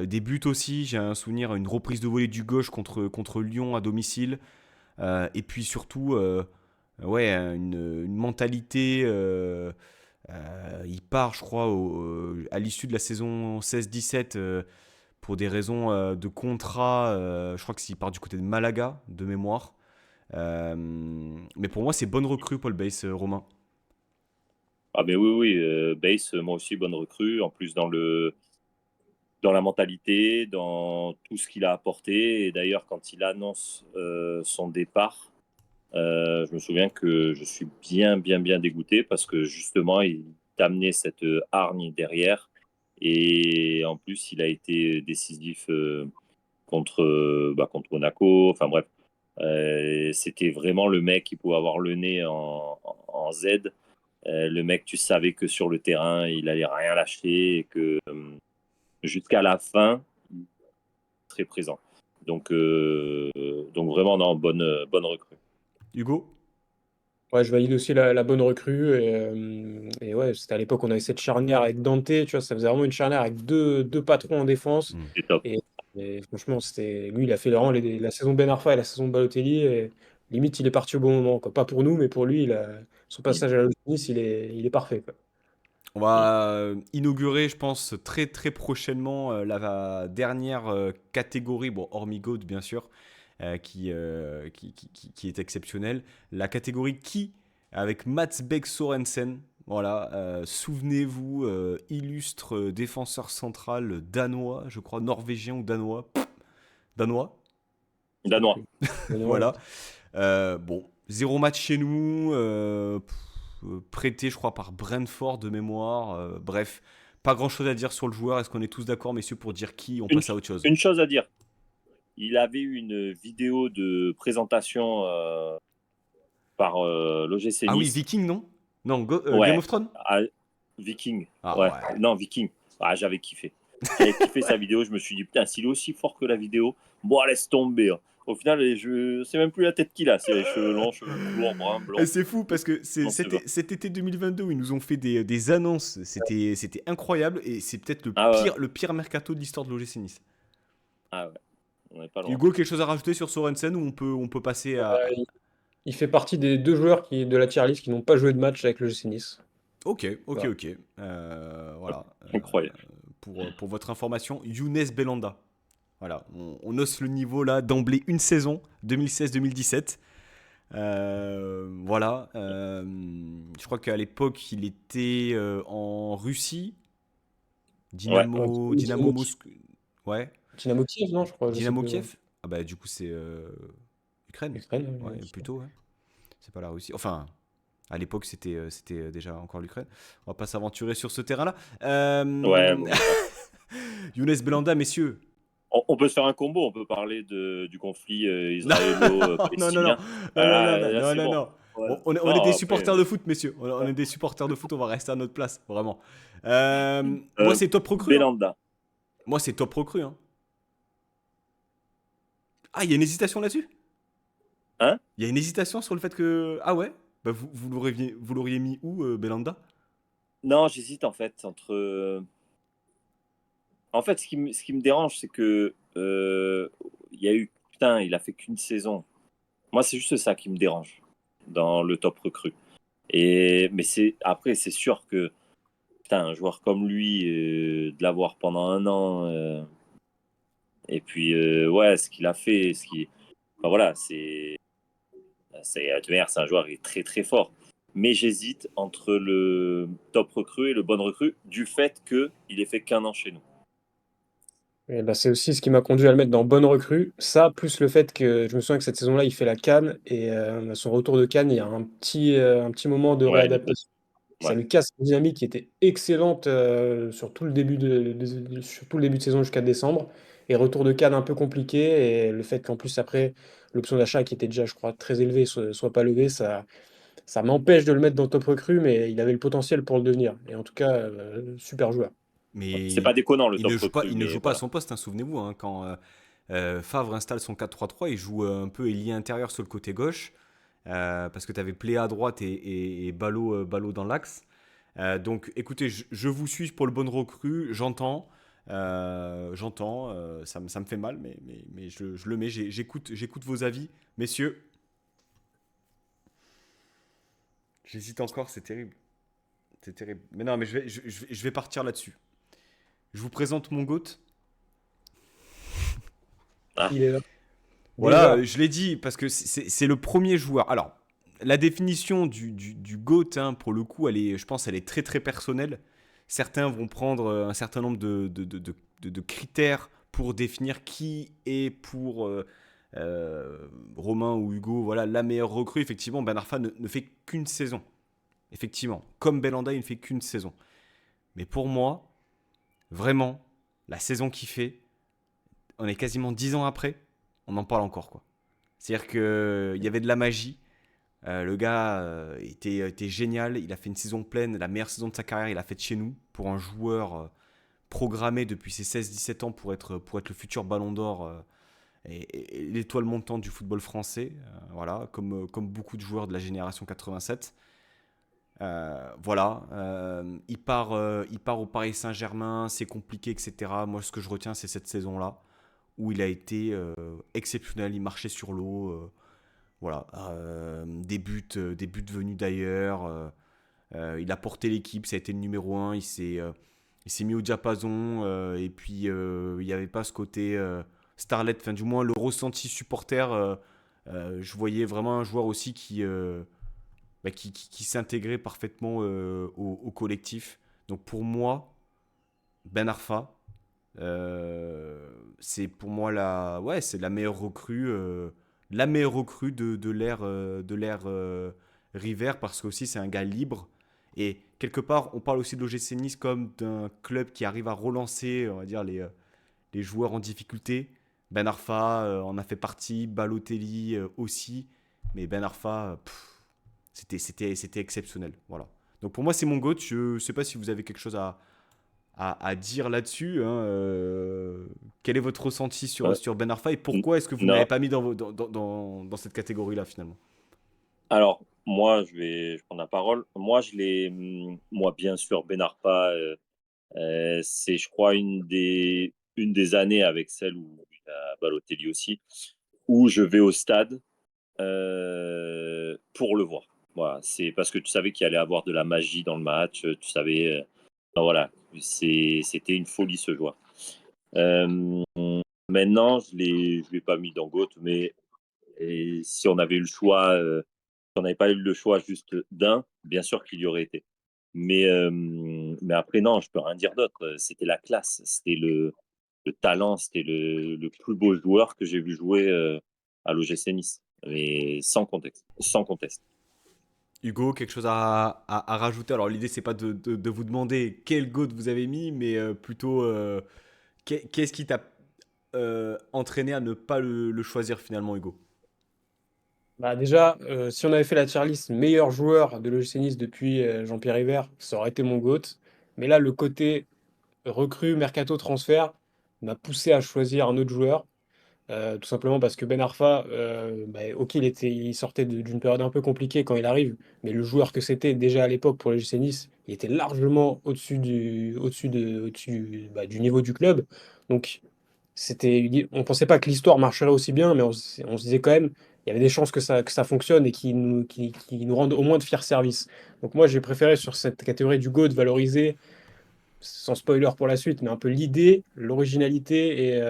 Des buts aussi. J'ai un souvenir, une reprise de volée du gauche contre Lyon à domicile. Et puis surtout, ouais, une mentalité. Il part, je crois, à l'issue de la saison 16-17 pour des raisons de contrat. Je crois que s'il part du côté de Malaga, de mémoire. Mais pour moi, c'est bonne recrue, Paul Bass, Romain. Ah mais oui, oui, Base, moi aussi, bonne recrue. En plus, dans la mentalité, dans tout ce qu'il a apporté. Et d'ailleurs, quand il annonce son départ, je me souviens que je suis bien, bien, bien dégoûté parce que justement, il t'amenait cette hargne derrière. Et en plus, il a été décisif contre Monaco. Enfin bref, c'était vraiment le mec qui pouvait avoir le nez en Z. Le mec, tu savais que sur le terrain, il allait rien lâcher et que jusqu'à la fin, il serait présent. Donc vraiment, non, bonne recrue. Hugo? Ouais, je valide aussi la bonne recrue. Et ouais, c'était à l'époque, on avait cette charnière avec Dante, tu vois, ça faisait vraiment une charnière avec deux patrons en défense. Hmm. C'est top. Et, et franchement, lui, il a fait vraiment la saison Ben Arfa et la saison Balotelli. Et limite, il est parti au bon moment, quoi. Pas pour nous, mais pour lui, son Mm. passage à l'Ogypte, il est parfait, quoi. On va inaugurer, je pense, très très prochainement la dernière catégorie, bon, hormis GOAT bien sûr, qui est exceptionnelle. La catégorie qui, avec Mats Beck Sorensen, voilà, souvenez-vous, illustre défenseur central danois, je crois, norvégien ou danois. Danois, Danois. Maintenant, voilà. Bon, 0 match chez nous, prêté, je crois, par Brentford de mémoire. Bref, pas grand-chose à dire sur le joueur. Est-ce qu'on est tous d'accord, messieurs, pour dire qui? On Une, passe à autre chose. une chose à dire, il avait eu une vidéo de présentation par l'OGC Ah oui, Nice. Viking, non? Non, Game Ouais, of Thrones? à Viking. Ah Ouais, ouais. non, Viking. Ah, j'avais kiffé. J'avais kiffé sa vidéo. Je me suis dit, putain, s'il est aussi fort que la vidéo, bon, laisse tomber, hein. Au final, c'est même plus la tête qu'il a. C'est les cheveux longs, cheveux courts, bruns, Et blancs. c'est fou parce que Non, c'est bon. cet été 2022 où ils nous ont fait des annonces. C'était incroyable et c'est peut-être Ah ouais, le pire mercato de l'histoire de l'OGC Nice. ah ouais, on n'est pas loin. Hugo, quelque chose à rajouter sur Sorensen ou on peut passer à. il fait partie des 2 joueurs de la tier list qui n'ont pas joué de match avec le GC Nice. Ok, ok, Voilà. ok. Voilà. Incroyable. Pour votre information, Younes Belanda. Voilà, on hausse le niveau là d'emblée une saison, 2016-2017. Voilà. Je crois qu'à l'époque, il était en Russie. Ouais, Dynamo Moscou. Ouais. Dynamo Kiev, non, je crois, je sais Dynamo plus. Ouais. Kiev. Ah bah du coup c'est Ukraine. Ukraine, Ouais, plutôt. Ouais. C'est pas la Russie. Enfin, à l'époque c'était déjà encore l'Ukraine. On va pas s'aventurer sur ce terrain-là. ouais, bon, Younes Belanda, messieurs. on peut se faire un combo. On peut parler du conflit Non, non, non, non, israélo-palestinien. non, non, non, Là, non, là non, c'est non, bon. non. Ouais. On est Non, des après, supporters de foot, messieurs. On est des supporters de foot, on va rester à notre place, vraiment. Moi, c'est top recru. Hein. Belanda. Moi, c'est top recru. Hein. Ah, il y a une hésitation là-dessus. Hein? Il y a une hésitation sur le fait que. Ah ouais bah, vous l'auriez mis où, Belanda? Non, j'hésite en fait entre. En fait, ce qui me dérange, c'est que il y a eu. Putain, il a fait qu'une saison. Moi, c'est juste ça qui me dérange dans le top recru. Mais après, c'est sûr que putain, un joueur comme lui, de l'avoir pendant un an, et puis ouais, ce qu'il a fait, enfin, voilà, c'est un joueur qui est très très fort. Mais j'hésite entre le top recrue et le bon recrue du fait qu'il ait fait qu'un an chez nous. Et bah, c'est aussi ce qui m'a conduit à le mettre dans bonne recrue. Ça, plus le fait que je me souviens que cette saison-là, il fait la CAN et à son retour de CAN, il y a un petit moment de Ouais, réadaptation. Ça ouais. lui casse une dynamique qui était excellente sur tout le début sur tout le début de saison jusqu'à décembre. Et retour de CAN un peu compliqué. Et le fait qu'en plus, après, l'option d'achat qui était déjà, je crois, très élevée, soit pas levée, ça m'empêche de le mettre dans top recrue, mais il avait le potentiel pour le devenir. Et en tout cas, super joueur. Mais C'est pas déconnant le il ne top joue pas, recrue, il ne mais joue pas à voilà. son poste, hein, souvenez-vous. Hein, quand Favre installe son 4-3-3, il joue un peu ailier intérieur sur le côté gauche. Parce que tu avais Plé à droite et Ballot dans l'axe. Donc écoutez, je vous suis pour le bon recrue, j'entends. Ça me fait mal, mais je le mets, j'écoute vos avis. Messieurs, j'hésite encore, c'est terrible. C'est terrible. Mais non, mais je vais partir là-dessus. Je vous présente mon GOAT. Ah, Il est là. Voilà, Déjà, je l'ai dit, parce que c'est le premier joueur. Alors, la définition du GOAT, hein, pour le coup, je pense, elle est très très personnelle. Certains vont prendre un certain nombre de critères pour définir qui est pour Romain ou Hugo, voilà, la meilleure recrue. Effectivement, Ben Arfa ne fait qu'une saison. Effectivement, comme Belanda, il ne fait qu'une saison. Mais pour moi, vraiment, la saison qu'il fait, on est quasiment 10 ans après, on en parle encore, quoi. C'est-à-dire qu'il y avait de la magie. Le gars était génial. Il a fait une saison pleine, la meilleure saison de sa carrière. Il a fait chez nous pour un joueur programmé depuis ses 16-17 ans pour être le futur Ballon d'Or et l'étoile montante du football français. Voilà, comme beaucoup de joueurs de la génération 87. Voilà, il part au Paris Saint-Germain, c'est compliqué, etc. Moi, ce que je retiens, c'est cette saison-là où il a été exceptionnel. Il marchait sur l'eau. Voilà, des buts venus d'ailleurs. Il a porté l'équipe, ça a été le numéro un. Il s'est mis au diapason. Et puis, il n'y avait pas ce côté starlet. Enfin, du moins, le ressenti supporter. Je voyais vraiment un joueur aussi qui s'intégrait parfaitement au collectif. Donc, pour moi, Ben Arfa, c'est pour moi ouais, c'est la meilleure recrue de l'ère River parce que aussi c'est un gars libre et quelque part on parle aussi de l'OGC Nice comme d'un club qui arrive à relancer on va dire les joueurs en difficulté. Ben Arfa en a fait partie, Balotelli aussi, mais Ben Arfa c'était exceptionnel, voilà. Donc pour moi c'est mon GOAT. Je sais pas si vous avez quelque chose à dire là-dessus, hein, quel est votre ressenti sur, Euh, sur Ben Arfa et n- pourquoi est-ce que vous ne l'avez non. pas mis dans cette catégorie-là finalement? Alors, moi, je prendre la parole. Moi, moi, bien sûr, Ben Arfa, c'est, je crois, une des années avec celle où il y a Balotelli aussi, où je vais au stade pour le voir. Voilà, c'est parce que tu savais qu'il allait avoir de la magie dans le match. Tu savais, ben voilà, c'était une folie ce joueur. Euh, Maintenant, je l'ai pas mis dans GOAT, mais si on avait eu le choix, si on n'avait pas eu le choix juste d'un, bien sûr qu'il y aurait été. Mais après, non, je peux rien dire d'autre. C'était la classe, c'était le talent, c'était le plus beau joueur que j'ai vu jouer à l'OGC Nice. Mais sans contexte, sans conteste. Hugo, quelque chose à rajouter? Alors l'idée c'est pas de vous demander quel GOAT vous avez mis, mais plutôt qu'est-ce qui t'a entraîné à ne pas le choisir finalement, Hugo? Bah déjà, si on avait fait la tier list meilleur joueur de l'OGC Nice depuis Jean-Pierre River, ça aurait été mon GOAT. Mais là, le côté recrue, mercato, transfert m'a poussé à choisir un autre joueur. Tout simplement parce que Ben Arfa, bah, ok, il sortait d'une période un peu compliquée quand il arrive, mais le joueur que c'était déjà à l'époque pour le GC Nice, il était largement au-dessus du niveau du club. Donc, on pensait pas que l'histoire marcherait aussi bien, mais on se disait quand même, il y avait des chances que ça fonctionne et qu'il nous rende au moins de fiers services. Donc, moi, j'ai préféré sur cette catégorie du GOAT valoriser sans spoiler pour la suite, mais un peu l'idée, l'originalité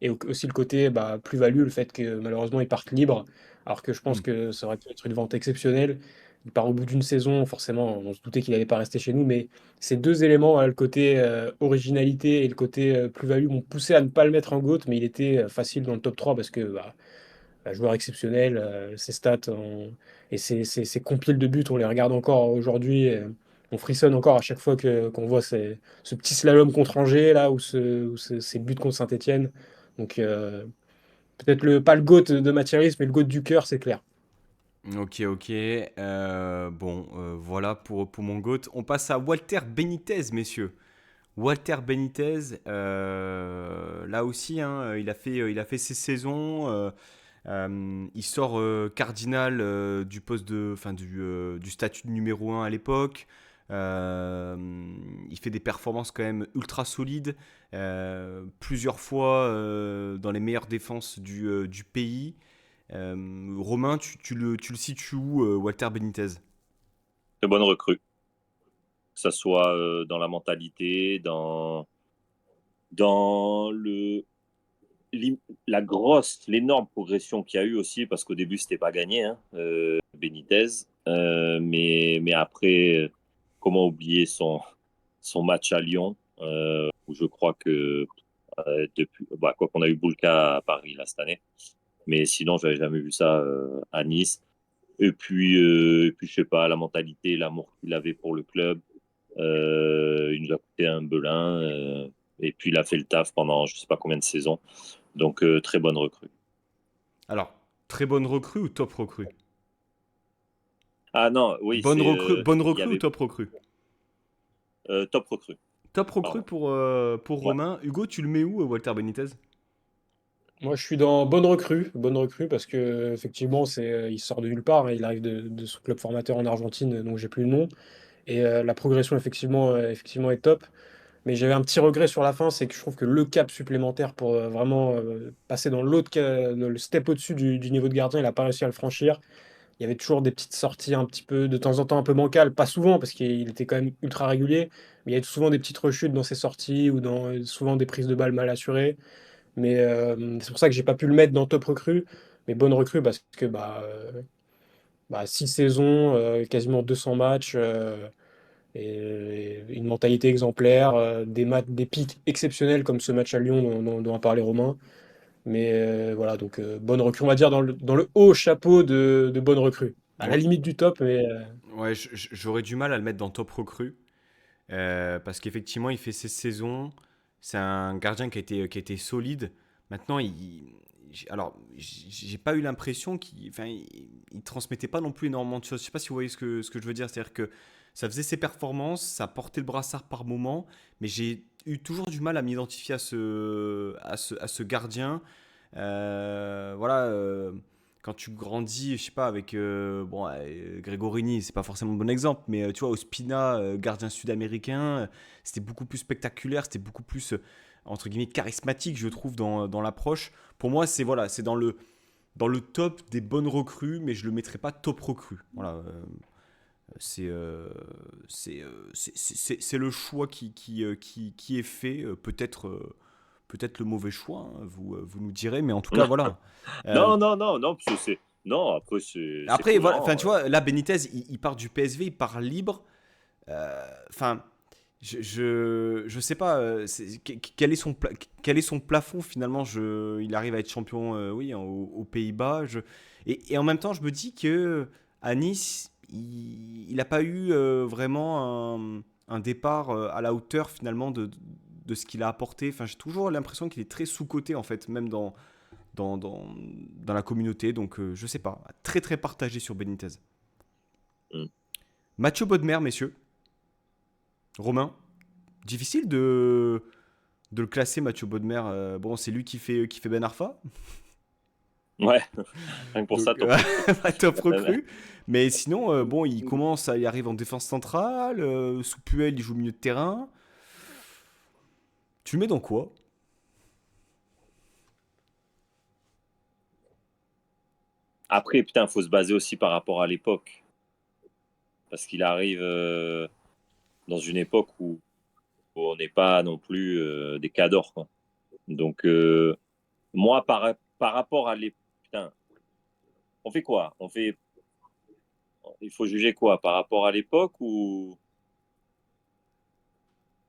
et aussi le côté bah, plus-value, le fait que malheureusement il parte libre, alors que je pense Hmm. que ça aurait pu être une vente exceptionnelle. Il part au bout d'une saison, forcément, on se doutait qu'il n'allait pas rester chez nous, mais ces deux éléments, le côté originalité et le côté plus-value, m'ont poussé à ne pas le mettre en GOAT, mais il était facile dans le top 3 parce que bah, un joueur exceptionnel, ses stats et ses compiles de buts, on les regarde encore aujourd'hui. On frissonne encore à chaque fois qu'on voit ce petit slalom contre Angers, là, ces buts contre Saint-Etienne. Donc, peut-être pas le GOAT de Mathieu, mais le GOAT du cœur, c'est clair. Ok, ok. Bon, voilà pour mon GOAT. On passe à Walter Benitez, messieurs. Walter Benitez, là aussi, hein, il a fait ses saisons. Il sort cardinal du poste enfin, du statut de numéro un à l'époque. Euh, il fait des performances quand même ultra solides, plusieurs fois dans les meilleures défenses du pays. Romain, tu le situes où, Walter Benitez? Très bonne recrue, que ça soit dans la mentalité, dans l'énorme progression qu'il y a eu aussi, parce qu'au début, c'était pas gagné, hein, Benitez. Mais après, comment oublier son match à Lyon, où je crois que depuis, bah, quoi qu'on a eu Boulka à Paris là, cette année, mais sinon, j'avais jamais vu ça à Nice. Et puis, je sais pas, la mentalité, l'amour qu'il avait pour le club, il nous a coûté un Belin, et puis il a fait le taf pendant je sais pas combien de saisons. Donc, très bonne recrue. Alors, très bonne recrue ou top recrue? Ah non, oui, Bonne il y recrue ou avait top recrue? top recrue, Top recrue pardon. pour Ouais. Romain. Hugo, tu le mets où, Walter Benitez? Moi, je suis dans bonne recrue parce que effectivement, il sort de nulle part, hein. Il arrive de son club formateur en Argentine, donc j'ai plus le nom. Et la progression, effectivement, est top. Mais j'avais un petit regret sur la fin, c'est que je trouve que le cap supplémentaire pour vraiment passer dans dans le step au-dessus du niveau de gardien, il n'a pas réussi à le franchir. Il y avait toujours des petites sorties un petit peu, de temps en temps, un peu bancales. Pas souvent, parce qu'il était quand même ultra régulier. Mais il y avait souvent des petites rechutes dans ses sorties ou souvent des prises de balles mal assurées. Mais c'est pour ça que j'ai pas pu le mettre dans top recrue. Mais bonne recrue parce que 6 saisons, quasiment 200 matchs, et une mentalité exemplaire, des pics exceptionnels comme ce match à Lyon dont a parlé Romain. Mais voilà, donc bonne recrue, on va dire dans le haut chapeau de bonne recrue. À la Ouais, limite du top, mais ouais, j'aurais du mal à le mettre dans top recrue. Parce qu'effectivement, il fait ses saisons. C'est un gardien qui a été solide. Maintenant, alors, j'ai pas eu l'impression il transmettait pas non plus énormément de choses. Je sais pas si vous voyez ce que je veux dire. C'est-à-dire que ça faisait ses performances, ça portait le brassard par moment, mais j'ai eu toujours du mal à m'identifier à ce gardien. Voilà. Quand tu grandis, je sais pas, avec bon, Gregorini, c'est pas forcément le bon exemple, mais tu vois, Ospina, gardien sud-américain, c'était beaucoup plus spectaculaire, c'était beaucoup plus entre guillemets charismatique, je trouve, dans l'approche. Pour moi, c'est voilà, c'est dans le top des bonnes recrues, mais je le mettrai pas top recrue. Voilà, c'est c'est le choix qui est fait. Peut-être le mauvais choix, hein, vous nous direz, mais en tout cas, voilà. Euh, Non, non, non, non, parce que non, après, c'est Après, voilà, enfin, cohérent. tu vois, là, Benitez, il part du PSV, il part libre. Enfin, je sais pas, quel est son plafond finalement. Il arrive à être champion, oui, aux Pays-Bas. Et en même temps, je me dis que à Nice, il n'a pas eu vraiment un départ à la hauteur finalement de ce qu'il a apporté. Enfin, j'ai toujours l'impression qu'il est très sous-coté en fait, même dans la communauté. Donc, je sais pas. Très, très partagé sur Benitez. Mm. Mathieu Bodmer, messieurs. Romain. Difficile de le classer, Mathieu Bodmer. Bon, c'est lui qui fait Ben Arfa. Ouais, rien que pour ça, Donc, top recrue. top recrue. Mais sinon, bon, il arrive en défense centrale. Sous Puel, il joue au milieu de terrain. Tu le mets dans quoi? Après, putain, faut se baser aussi par rapport à l'époque. Parce qu'il arrive dans une époque où on n'est pas non plus des cadors, quoi. Donc, moi, par rapport à l'époque, putain, on fait quoi? Il faut juger quoi? Par rapport à l'époque ou.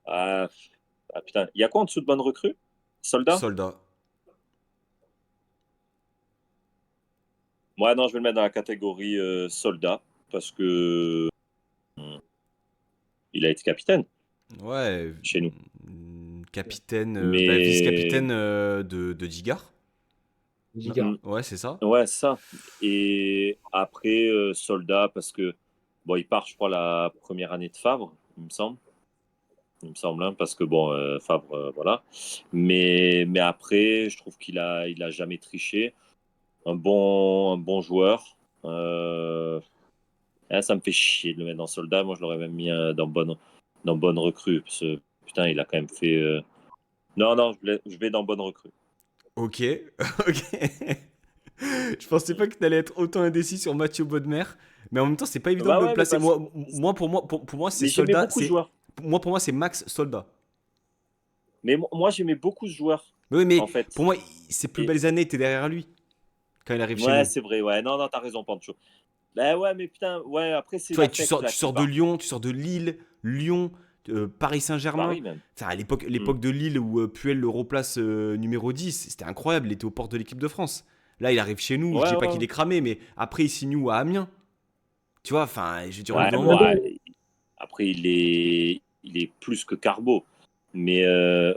Ah, putain, il y a quoi en dessous de bonne recrue? Soldat? Soldat. Moi, non, je vais le mettre dans la catégorie soldat parce que il a été capitaine Ouais. chez nous. Capitaine, bah, Mais vice-capitaine de Digard. Non. Giga. Ouais, c'est ça. ouais, ça. Et après, soldat parce que bon, il part, je crois, la première année de Favre, il me semble. Il me semble, hein, parce que bon, Favre, voilà. Mais après, je trouve il a jamais triché. Un bon joueur. Ça me fait chier de le mettre dans soldat. Moi, je l'aurais même mis dans bonne recrue. Parce que, putain, il a quand même fait. Non, non, je vais dans bonne recrue. Ok. Ok. Je pensais pas que t'allais être autant indécis sur Mathieu Bodmer, mais en même temps, c'est pas évident de Bah le ouais, mais placer. parce Pour moi, c'est mais j'aimais soldat. beaucoup ce joueur. Pour moi, c'est Max Soldat. Mais moi, j'aimais beaucoup ce joueur, Mais oui, mais en fait. pour moi, ses plus Et belles années étaient derrière lui quand il arrive chez ouais, nous. c'est vrai. Ouais, non, non, t'as raison, Pancho. Bah ouais, mais putain, ouais, après, c'est Tu vois, l'affect là tu qui sors de part. Lyon, tu sors de Lille, Lyon, Paris Saint-Germain. Paris, même. Enfin, à l'époque, Hmm. l'époque de Lille où Puel le replace numéro 10, c'était incroyable. Il était aux portes de l'équipe de France. Là, il arrive chez nous. Je Ouais, dis ouais, pas qu'il ouais. est cramé, mais après, il signe où à Amiens. Tu vois, enfin, je veux dire, au bout Ouais, d'un mais moment. ouais. Après, il est plus que Carbo. Mais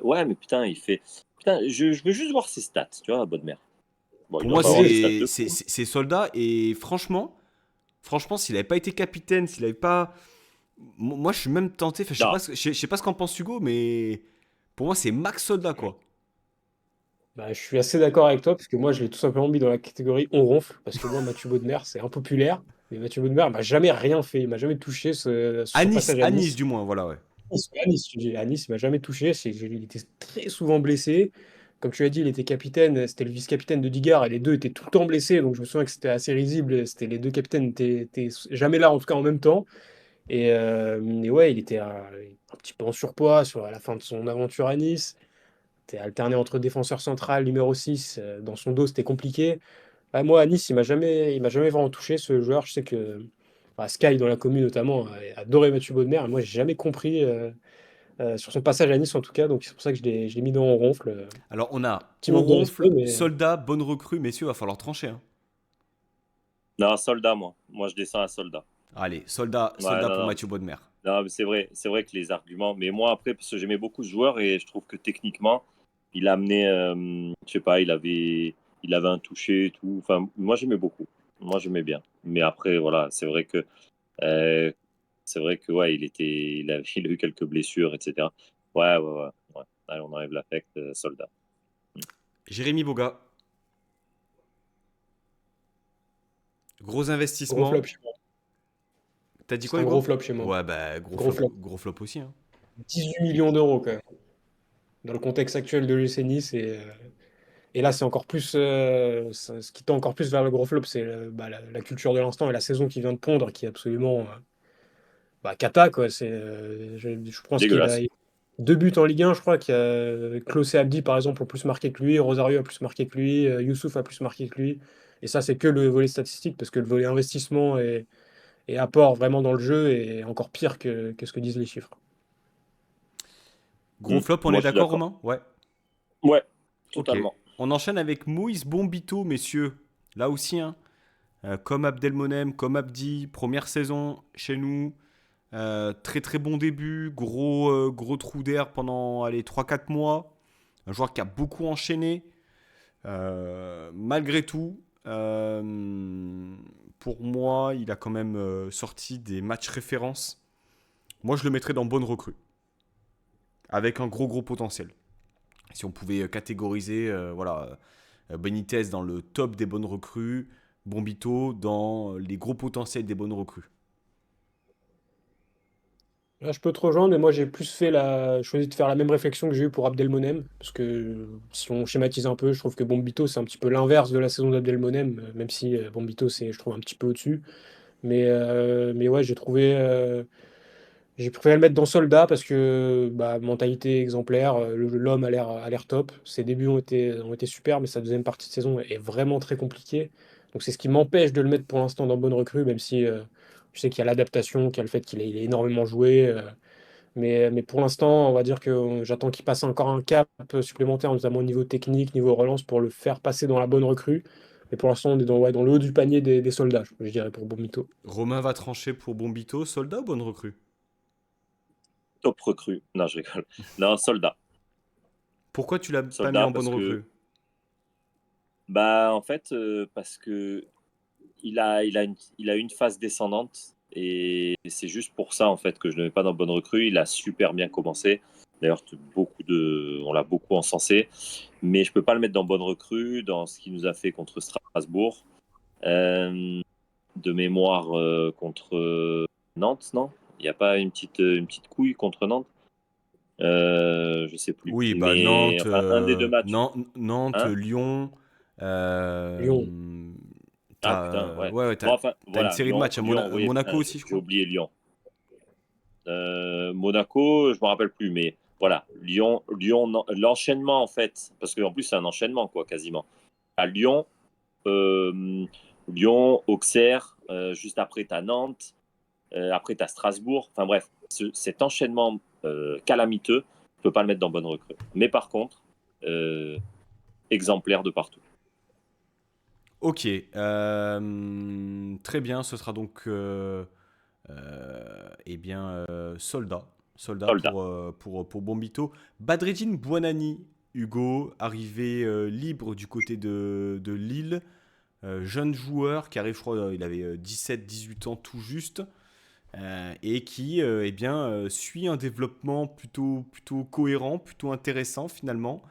ouais, mais putain, il fait. Putain, je veux juste voir ses stats, tu vois, Bodmer. Bon, il Pour doit moi, pas avoir des Oui, stats c'est de c'est fou, hein. c'est- c'est soldat. Et franchement, Franchement, s'il n'avait pas été capitaine, s'il n'avait pas. Moi, je suis même tenté. Enfin, Non, je sais pas ce qu'en pense Hugo, mais pour moi, c'est Max Soldat, quoi. Bah, je suis assez d'accord avec toi parce que moi, je l'ai tout simplement mis dans la catégorie on ronfle parce que moi, Mathieu Bodmer, c'est impopulaire. Mais Mathieu Bodmer m'a jamais rien fait, il m'a jamais touché son passage à À Nice, Nice. du moins, voilà, ouais. À Nice, à Nice, il m'a jamais touché. Il était très souvent blessé. Comme tu l'as dit, il était capitaine, c'était le vice-capitaine de Digard et les deux étaient tout le temps blessés. Donc je me souviens que c'était assez risible. C'était les deux capitaines étaient jamais là, en tout cas en même temps. Et ouais, il était un petit peu en surpoids à la fin de son aventure à Nice. Il était alterné entre défenseur central, numéro 6. Dans son dos, c'était compliqué. Ah, moi, à Nice, il m'a jamais vraiment touché ce joueur. Je sais que Sky, dans la commune notamment, a adoré Mathieu Bodmer. Et moi, j'ai jamais compris sur son passage à Nice en tout cas. Donc c'est pour ça que je l'ai mis dans mon ronfle. Alors, on a Petit On manque de respect, ronfle, mais Soldat, bonne recrue, messieurs, va falloir trancher, hein. non, soldat, moi. Moi, je descends à soldat. Allez, Ouais, soldat non, pour non. Mathieu Bodmer. Non, mais c'est vrai que les arguments. Mais moi, après, parce que j'aimais beaucoup ce joueur et je trouve que techniquement, il a amené, je sais pas, il avait un toucher et tout. Enfin, moi, j'aimais beaucoup. Moi, j'aimais bien. Mais après, voilà, euh, c'est vrai que ouais, il a eu quelques blessures, etc. Ouais, ouais, ouais. Ouais. Allez, on enlève l'affect, soldat. Jérémy Boga, gros gros flop investissement. chez moi. T'as dit C'est quoi, un gros Hugo? flop chez moi. Ouais, bah, Gros flop. gros flop aussi, hein. 18 millions d'euros quand même. Dans le contexte actuel de l'UC Nice. Et là, c'est encore plus. Ce qui tend encore plus vers le gros flop, c'est la culture de l'instant et la saison qui vient de pondre qui est absolument cata, quoi. Je pense qu'il a Dégueulasse. 2 buts en Ligue 1, je crois qu'il y a Klose et Abdi, par exemple, ont plus marqué que lui, Rosario a plus marqué que lui, Youssouf a plus marqué que lui. Et ça, c'est que le volet statistique, parce que le volet investissement et apport vraiment dans le jeu est encore pire que ce que disent les chiffres. Gros flop, on Moi, est je suis d'accord, d'accord. Romain? Ouais. Ouais, Ok. totalement. On enchaîne avec Moïse Bombito, messieurs. Là aussi, hein. Comme Abdelmonem, comme Abdi, première saison chez nous. Très très bon début, gros trou d'air pendant allez, 3-4 mois. Un joueur qui a beaucoup enchaîné. Malgré tout, pour moi, il a quand même sorti des matchs références. Moi, je le mettrais dans bonne recrue, avec un gros potentiel. Si on pouvait catégoriser voilà, Benitez dans le top des bonnes recrues, Bombito dans les gros potentiels des bonnes recrues. Là, je peux te rejoindre, mais moi j'ai choisi de faire la même réflexion que j'ai eue pour Abdelmonem, parce que si on schématise un peu, je trouve que Bombito c'est un petit peu l'inverse de la saison d'Abdelmonem, même si Bombito c'est, je trouve, un petit peu au-dessus. Mais ouais, j'ai préféré le mettre dans Soldat parce que mentalité exemplaire, l'homme a l'air top. Ses débuts ont été super, mais sa deuxième partie de saison est vraiment très compliquée. Donc c'est ce qui m'empêche de le mettre pour l'instant dans bonne recrue, même si je sais qu'il y a l'adaptation, qu'il y a le fait qu'il ait énormément joué. Mais pour l'instant, on va dire que j'attends qu'il passe encore un cap supplémentaire, notamment au niveau technique, niveau relance, pour le faire passer dans la bonne recrue. Mais pour l'instant, on est dans le haut du panier des soldats, je dirais, pour Bomito. Romain va trancher pour Bombito, soldat ou bonne recrue? Top recrue. Non, je rigole. Non, soldat. Pourquoi tu l'as pas mis Soldat en bonne parce que, recrue? en fait, parce que il a une phase descendante et c'est juste pour ça en fait que je ne le mets pas dans bonne recrue. Il a super bien commencé. D'ailleurs, on l'a beaucoup encensé, mais je peux pas le mettre dans bonne recrue dans ce qu'il nous a fait contre Strasbourg, de mémoire contre Nantes, non? Il n'y a pas une petite couille contre Nantes? Je sais plus. Oui, bah Mais enfin, un des deux matchs. Nantes, Hein? Lyon. Lyon. Ah putain, ouais. Bon, enfin, T'as une voilà, série de matchs à Lyon, oui, Monaco putain, aussi, je j'ai crois. oublié Lyon. Monaco, je me rappelle plus, mais voilà, l'enchaînement en fait, parce qu'en plus c'est un enchaînement quoi, quasiment. À Lyon, euh, Auxerre, juste après t'as Nantes, après t'as Strasbourg. Enfin bref, cet enchaînement calamiteux, je peux pas le mettre dans bonne recrue. Mais par contre, euh, exemplaire de partout. Ok, très bien, ce sera donc eh bien, soldat Soldat. pour Bombito. Badreddine Buonani, Hugo, arrivé libre du côté de Lille. jeune joueur qui arrive, je crois, il avait 17-18 ans tout juste, et qui eh bien, suit un développement plutôt cohérent, plutôt intéressant finalement.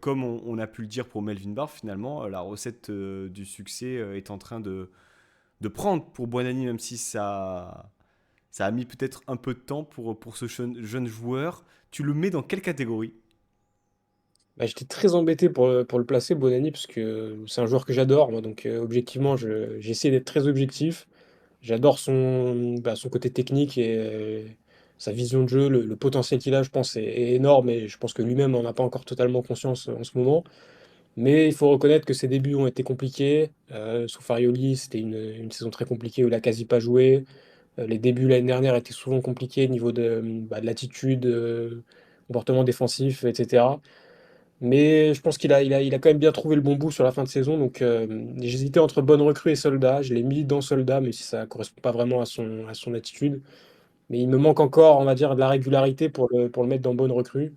Comme on a pu le dire pour Melvin Barr, finalement, la recette du succès est en train de prendre pour Buonanni, même si ça a mis peut-être un peu de temps pour ce jeune joueur. Tu le mets dans quelle catégorie? Bah, j'étais très embêté pour le placer, Bonani, parce que c'est un joueur que j'adore, moi. Donc, objectivement, j'ai essayé d'être très objectif. J'adore son côté technique et sa vision de jeu, le potentiel qu'il a, je pense, est énorme et je pense que lui-même n'en a pas encore totalement conscience en ce moment. Mais il faut reconnaître que ses débuts ont été compliqués. Sous Farioli, c'était une saison très compliquée où il a quasi pas joué. Les débuts l'année dernière étaient souvent compliqués au niveau de l'attitude, comportement défensif, etc. Mais je pense qu'il a quand même bien trouvé le bon bout sur la fin de saison. Donc j'hésitais entre bonne recrue et soldat. Je l'ai mis dans soldat, même si ça ne correspond pas vraiment à son attitude. Mais il me manque encore, on va dire, de la régularité pour le mettre dans bonne recrue.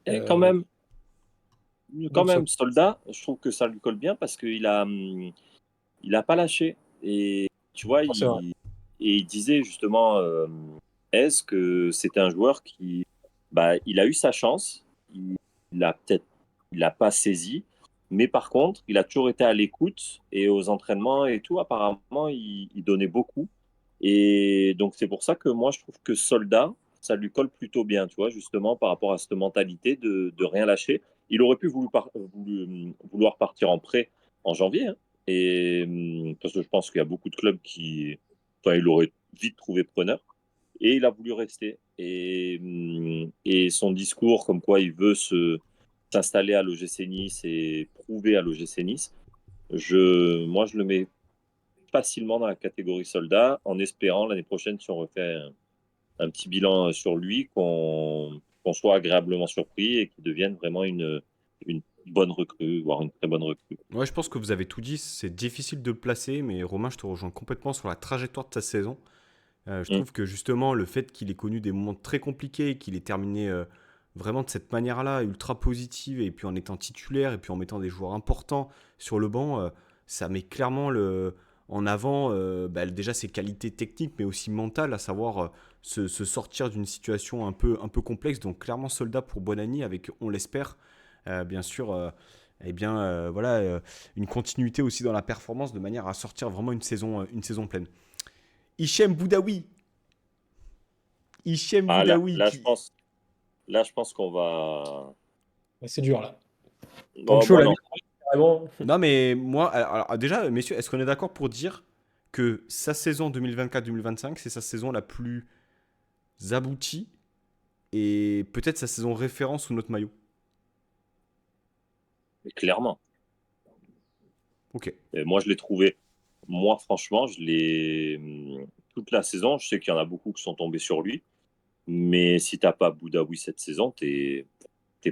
Et Euh, quand donc même, soldat. Soldat, je trouve que ça lui colle bien parce il a pas lâché. Et tu vois, C'est vrai. il disait justement, est-ce que c'était un joueur qui, bah, il a eu sa chance, il a peut-être, il a pas saisi, mais par contre, il a toujours été à l'écoute et aux entraînements et tout, apparemment, il donnait beaucoup. Et donc, c'est pour ça que moi, je trouve que Soldat, ça lui colle plutôt bien, tu vois, justement, par rapport à cette mentalité de rien lâcher. Il aurait pu vouloir partir en prêt en janvier, hein, parce que je pense qu'il y a beaucoup de clubs qui, enfin, il aurait vite trouvé preneur. Et il a voulu rester. Et son discours, comme quoi il veut s'installer à l'OGC Nice et prouver à l'OGC Nice, moi, je le mets facilement dans la catégorie soldat, en espérant l'année prochaine, si on refait un petit bilan sur lui, qu'on soit agréablement surpris et qu'il devienne vraiment une bonne recrue, voire une très bonne recrue. Ouais, je pense que vous avez tout dit. C'est difficile de le placer, mais Romain, je te rejoins complètement sur la trajectoire de sa saison. Je Mm. trouve que justement, le fait qu'il ait connu des moments très compliqués, qu'il ait terminé vraiment de cette manière-là, ultra positive, et puis en étant titulaire, et puis en mettant des joueurs importants sur le banc, ça met clairement en avant bah, déjà ses qualités techniques, mais aussi mentales, à savoir se sortir d'une situation un peu complexe. Donc clairement, soldat pour Bonani, avec, on l'espère, bien sûr, eh bien, voilà, une continuité aussi dans la performance, de manière à sortir vraiment une saison pleine. Hichem Boudaoui. Hichem Ah, Boudaoui là, qui... je pense qu'on va. C'est dur là. Bon, Pancho moi, l'a mis non. vraiment. Non mais moi, alors, déjà, messieurs, est-ce qu'on est d'accord pour dire que sa saison 2024-2025, c'est sa saison la plus aboutie et peut-être sa saison référence sous notre maillot? Mais clairement. Ok. Et moi, je l'ai trouvé. Moi, franchement, toute la saison, je sais qu'il y en a beaucoup qui sont tombés sur lui. Mais si t'as pas Boudaoui cette saison, t'es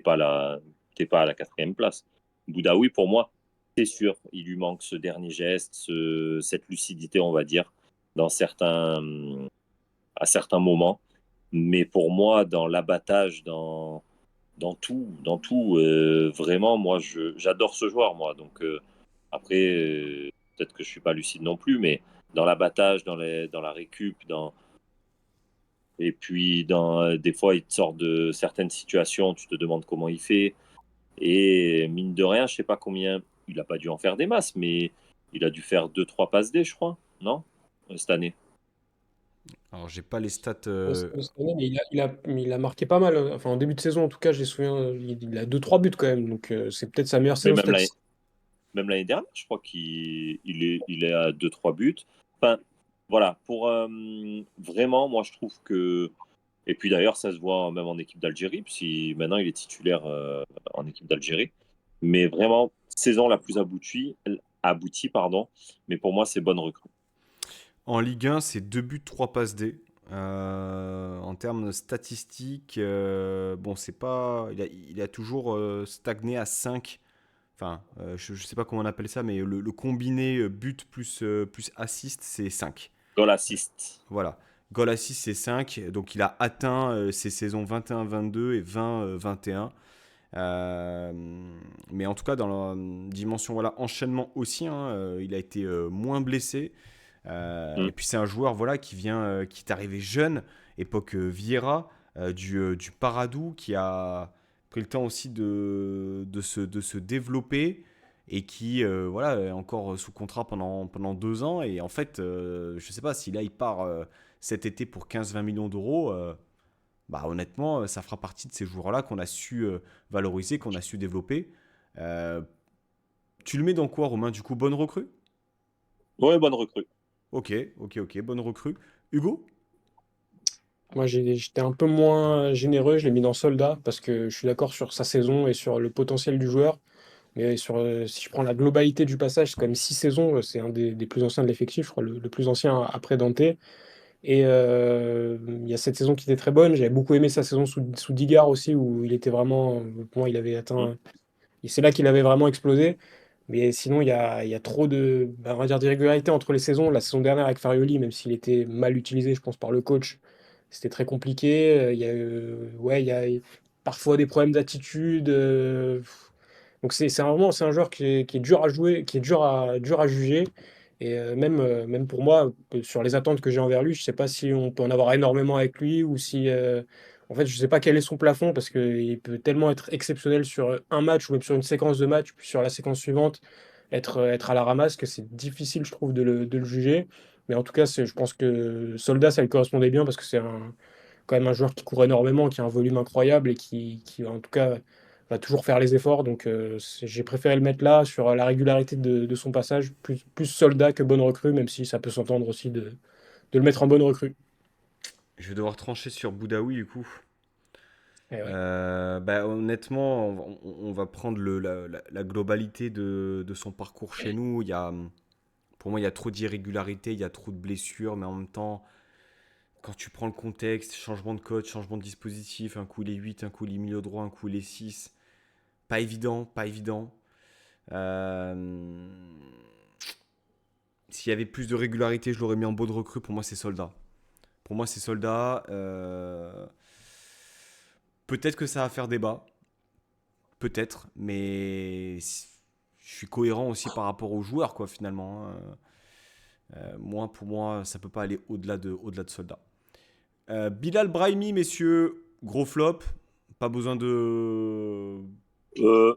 pas là, t'es pas à la quatrième place. Boudaoui, pour moi, c'est sûr, il lui manque ce dernier geste, cette lucidité, on va dire, dans à certains moments. Mais pour moi, dans l'abattage, dans tout, vraiment, moi, j'adore ce joueur, moi. Donc après, peut-être que je suis pas lucide non plus, mais dans l'abattage, dans la récup, et puis, des fois, il te sort de certaines situations, tu te demandes comment il fait. Et mine de rien, je sais pas combien, il a pas dû en faire des masses, mais il a dû faire deux trois passes D, je crois, non? Cette année. Alors j'ai pas les stats. Cette année, mais il a marqué pas mal. Enfin, en début de saison, en tout cas, je les souviens, il a 2-3 buts quand même. Donc, c'est peut-être sa meilleure Mais saison statistique. même l'année dernière, je crois il est à deux trois buts. Enfin, voilà, pour vraiment, moi je trouve que. Et puis d'ailleurs, ça se voit même en équipe d'Algérie, puis maintenant il est titulaire en équipe d'Algérie. Mais vraiment, saison la plus aboutie, pardon. Mais pour moi, c'est bonne recrue. En Ligue 1, c'est 2 buts, 3 passes D. En termes statistiques, bon, c'est pas. Il a toujours stagné à 5. Enfin, je ne sais pas comment on appelle ça, mais le combiné but plus assist, c'est 5. Goal assist. Voilà. Goal assist, c'est 5. Donc, il a atteint ses saisons 21-22 et 20-21. Euh, mais en tout cas, dans la dimension voilà, enchaînement aussi, hein, il a été moins blessé. Et Mm. puis c'est un joueur voilà, qui est arrivé jeune, époque Vieira, du Paradou, qui a pris le temps aussi de se développer et qui voilà, est encore sous contrat pendant 2 ans. Et en fait, je ne sais pas si là il part cet été pour 15-20 millions d'euros. Bah, honnêtement, ça fera partie de ces joueurs-là qu'on a su valoriser, qu'on a su développer. Euh, Tu le mets dans quoi, Romain? Du coup, bonne recrue? Ouais, bonne recrue. Ok, ok, ok, bonne recrue. Hugo? Moi, j'étais un peu moins généreux, je l'ai mis dans soldat parce que je suis d'accord sur sa saison et sur le potentiel du joueur. Mais si je prends la globalité du passage, c'est quand même 6 saisons, c'est un des plus anciens de l'effectif, je crois, le plus ancien après Dante. Et il y a cette saison qui était très bonne. J'avais beaucoup aimé sa saison sous Digard aussi, où il était vraiment, pour moi, il avait Mm. atteint. Et c'est là qu'il avait vraiment explosé. Mais sinon, il y a trop on va dire, d'irrégularités entre les saisons. La saison dernière avec Farioli, même s'il était mal utilisé, je pense, par le coach, c'était très compliqué. Il y a, ouais, il y a parfois des problèmes d'attitude. Donc c'est un joueur qui est dur à jouer, qui est dur à juger. Et même pour moi, sur les attentes que j'ai envers lui, je ne sais pas si on peut en avoir énormément avec lui ou si, en fait, je ne sais pas quel est son plafond parce qu'il peut tellement être exceptionnel sur un match ou même sur une séquence de match, puis sur la séquence suivante, être à la ramasse, que c'est difficile, je trouve, de le juger. Mais en tout cas, je pense que Soldat, ça lui correspondait bien parce que c'est quand même un joueur qui court énormément, qui a un volume incroyable et qui en tout cas, va toujours faire les efforts. Donc, j'ai préféré le mettre là sur la régularité de son passage, plus Soldat que bonne recrue, même si ça peut s'entendre aussi de le mettre en bonne recrue. Je vais devoir trancher sur Boudaoui du coup. Et ouais. Bah, honnêtement, on va prendre la globalité de son parcours chez nous. Pour moi, il y a trop d'irrégularités, il y a trop de blessures, mais en même temps, quand tu prends le contexte, changement de coach, changement de dispositif, un coup il est 8, un coup il est milieu droit, un coup il est 6. Pas évident, pas évident. Euh, S'il y avait plus de régularité, je l'aurais mis en beau de recrue. Pour moi, c'est soldat. Pour moi, c'est soldat. Peut-être que ça va faire débat. Peut-être. Mais je suis cohérent aussi par rapport aux joueurs, quoi, finalement, hein. Moi, pour moi, ça peut pas aller au-delà de soldat. Bilal Brahimi, messieurs, gros flop. Pas besoin de. Euh,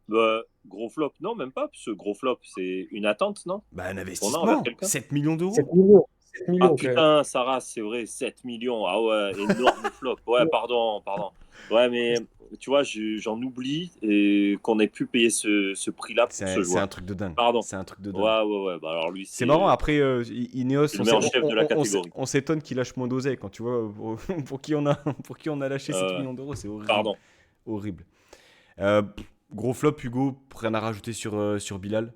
Bah, gros flop, non, même pas, parce que gros flop, c'est une attente, non? Bah, un Qu'on a envers investissement. quelqu'un. 7 millions 7 d'euros. millions, 7 Ah millions quand même. putain, Sarah, c'est vrai, 7 millions. Ah ouais, énorme flop. Ouais, pardon, pardon. Ouais, mais tu vois, j'en oublie et qu'on ait pu payer ce prix-là pour ce C'est un joueur. truc de dingue. Pardon. C'est un truc de dingue. Ouais, ouais, ouais. Bah alors lui, C'est marrant, c'est après, Ineos, le meilleur chef de la catégorie. on s'étonne qu'il lâche moins d'oseille quand tu vois pour qui pour qui on a lâché 7 Euh, millions d'euros, c'est horrible. Pardon. Horrible. Gros flop, Hugo, rien à rajouter sur Bilal.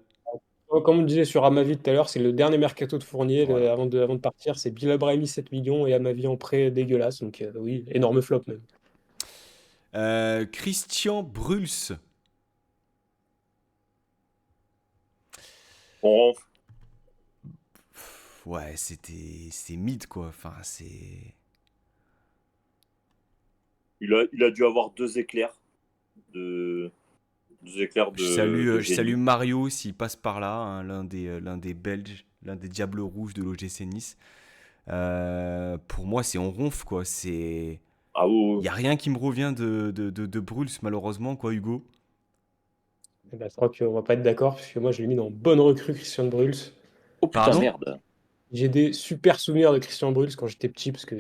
Comme on disait sur Amavi tout à l'heure, c'est le dernier mercato de Fournier Voilà. avant de partir. C'est Bilal Brahimi 7 millions et Amavi en prêt dégueulasse. Donc oui, énorme flop même. Christian Bruls. On Ouais, c'est mid quoi. Enfin, c'est. il a dû avoir de, deux éclairs de Je salue génie. Mario s'il passe par là, hein, l'un des Belges, l'un des Diables Rouges de l'OGC Nice. Pour moi, c'est on ronfle quoi. C'est. Ah Il oui, n'y a rien qui me revient de Bruls, malheureusement, quoi, Hugo. Eh ben, je crois qu'on va pas être d'accord, parce que moi, je l'ai mis dans bonne recrue, Christian Bruls. oh putain, Pardon? merde. J'ai des super souvenirs de Christian Bruls quand j'étais petit, parce que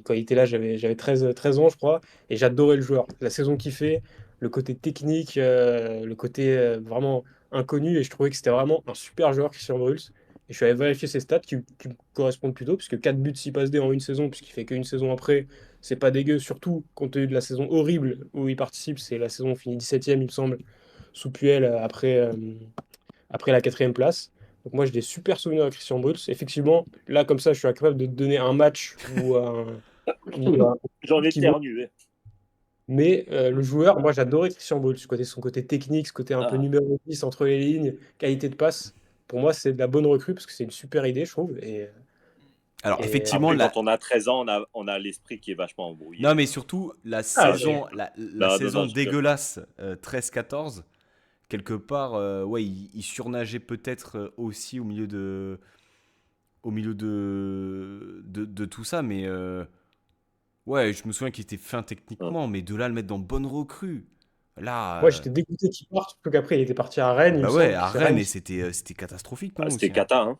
quand il était là, j'avais 13 ans, je crois, et j'adorais le joueur. La saison qu'il fait, le côté technique, le côté vraiment inconnu, et je trouvais que c'était vraiment un super joueur, Christian Bruls. Et je suis allé vérifier ses stats qui me correspondent plutôt, puisque 4 buts, 6 passes D en une saison, puisqu'il fait qu'une saison après, c'est pas dégueu, surtout compte tenu de la saison horrible où il participe. C'est la saison où on finit 17e, il me semble, sous Puel, après la 4e place. Donc moi j'ai des super souvenirs de Christian Bruls. Effectivement, là comme ça, je suis incapable de te donner un match ou un J'en ai qui vaut. éternué. Mais le joueur, moi j'adorais Christian Bruls, son côté technique, ce côté un peu Ah. numéro 10 entre les lignes, qualité de passe. Pour moi, c'est de la bonne recrue parce que c'est une super idée, je trouve. Et Alors, Et effectivement, Après, quand on a 13 ans, on a l'esprit qui est vachement embrouillé. non, mais surtout, la ah, saison, la Non, non, saison non, je rigole. dégueulasse 13-14, quelque part, ouais, il surnageait peut-être aussi au milieu de tout ça, mais ouais, je me souviens qu'il était fin Hein. techniquement, mais de là à le mettre dans bonne recrue, là, moi, j'étais dégoûté qu'il parte, surtout qu'après, il était parti à Rennes, il me bah ouais, semble. à C'est Rennes, Rennes, et c'était catastrophique, Ah, non, c'était aussi, hein. cata, hein.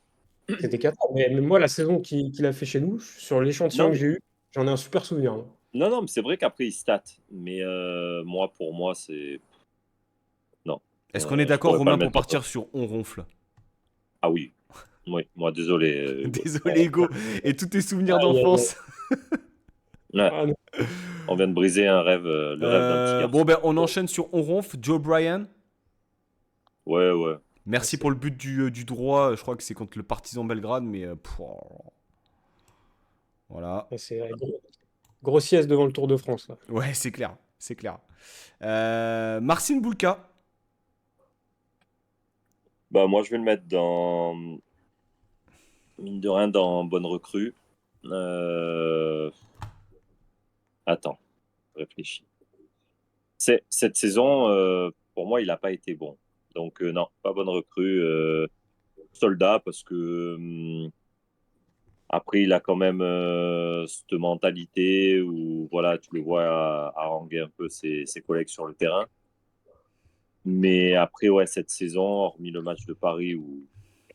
c'était 4 ans. Mais moi, la saison qu'il a fait chez nous, sur l'échantillon Non, que mais, j'ai eu, j'en ai un super souvenir, hein. non, non, mais c'est vrai qu'après, il stat. Mais moi, pour moi, c'est. Non. Est-ce qu'on est Je d'accord, pourrais pas Romain, le pour mettre dans partir sur On ronfle? Ah oui. Oui, moi, désolé, Hugo. Désolé, Hugo, et tous tes souvenirs Aïe, aïe, aïe. d'enfance. Ouais, Ah, non. on vient de briser un rêve, le rêve d'un petit Bon, garçon. ben, on enchaîne sur On ronfle, Joe Bryan. Ouais, ouais. Ah, Merci pour le but du droit. Je crois que c'est contre le Partizan Belgrade, mais voilà. c'est grossiesse devant le Tour de France, là. Ouais, c'est clair, c'est clair. Marcin Bulka. Bah, moi, je vais le mettre dans. Mine de rien, dans bonne recrue. Euh, Attends, je réfléchis. Cette saison, pour moi, il n'a pas été bon. Donc, non, pas bonne recrue. Soldat, parce que après, il a quand même cette mentalité où voilà, tu le vois haranguer un peu ses collègues sur le terrain. Mais après, ouais, cette saison, hormis le match de Paris où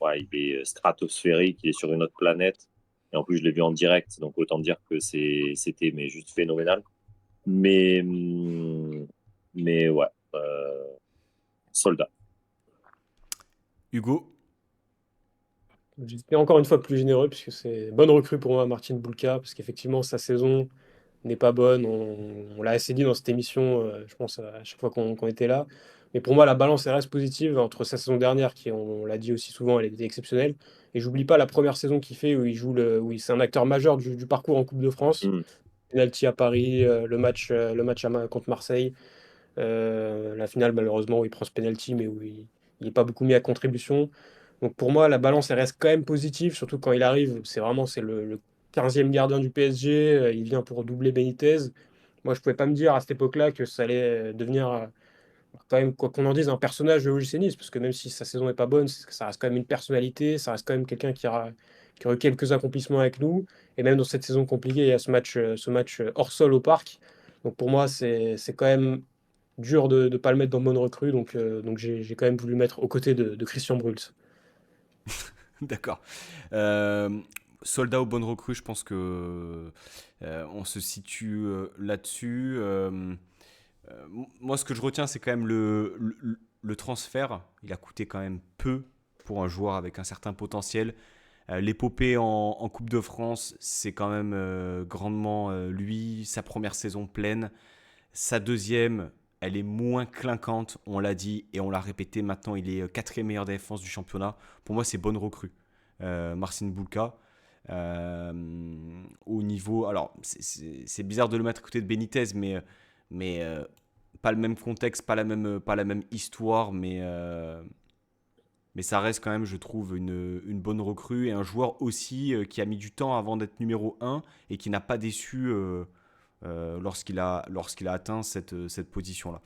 ouais, il est stratosphérique, il est sur une autre planète. Et en plus, je l'ai vu en direct, donc autant dire que c'était mais juste phénoménal. Mais, mais ouais, soldat. J'étais encore une fois plus généreux, puisque c'est bonne recrue pour moi, Martin Bulka, parce qu'effectivement, sa saison n'est pas bonne. On l'a assez dit dans cette émission, je pense, à chaque fois qu'on était là. Mais pour moi, la balance elle reste positive entre sa saison dernière, qui, on l'a dit aussi souvent, elle était exceptionnelle. Et j'oublie pas la première saison qu'il fait, où il joue c'est un acteur majeur du parcours en Coupe de France. Mm. Penalty à Paris, le match contre Marseille. La finale, malheureusement, où il prend ce penalty, mais où il n'est pas beaucoup mis à contribution. Donc pour moi, la balance, elle reste quand même positive, surtout quand il arrive. C'est le 15e gardien du PSG. Il vient pour doubler Benitez. Moi, je pouvais pas me dire à cette époque-là que ça allait devenir, quand même, quoi qu'on en dise, un personnage de l'OGC Nice, parce que même si sa saison n'est pas bonne, ça reste quand même une personnalité, ça reste quand même quelqu'un qui a eu quelques accomplissements avec nous. Et même dans cette saison compliquée, il y a ce match hors sol au parc. Donc pour moi, c'est quand même dur de ne pas le mettre dans bonne recrue, donc j'ai quand même voulu le mettre aux côtés de Christian Bruls. D'accord. Euh, Soldat ou bonne recrue, je pense que on se situe là-dessus. Moi, ce que je retiens, c'est quand même le transfert. Il a coûté quand même peu pour un joueur avec un certain potentiel. L'épopée en Coupe de France, c'est quand même grandement lui, sa première saison pleine. Sa deuxième, elle est moins clinquante, on l'a dit et on l'a répété. Maintenant, il est quatrième meilleur défense du championnat. Pour moi, c'est bonne recrue. Marcin Bulka. Au niveau. Alors, c'est bizarre de le mettre à côté de Benitez, mais pas le même contexte, pas la même histoire, mais ça reste quand même, je trouve, une bonne recrue et un joueur aussi qui a mis du temps avant d'être numéro un et qui n'a pas déçu lorsqu'il a atteint cette position-là.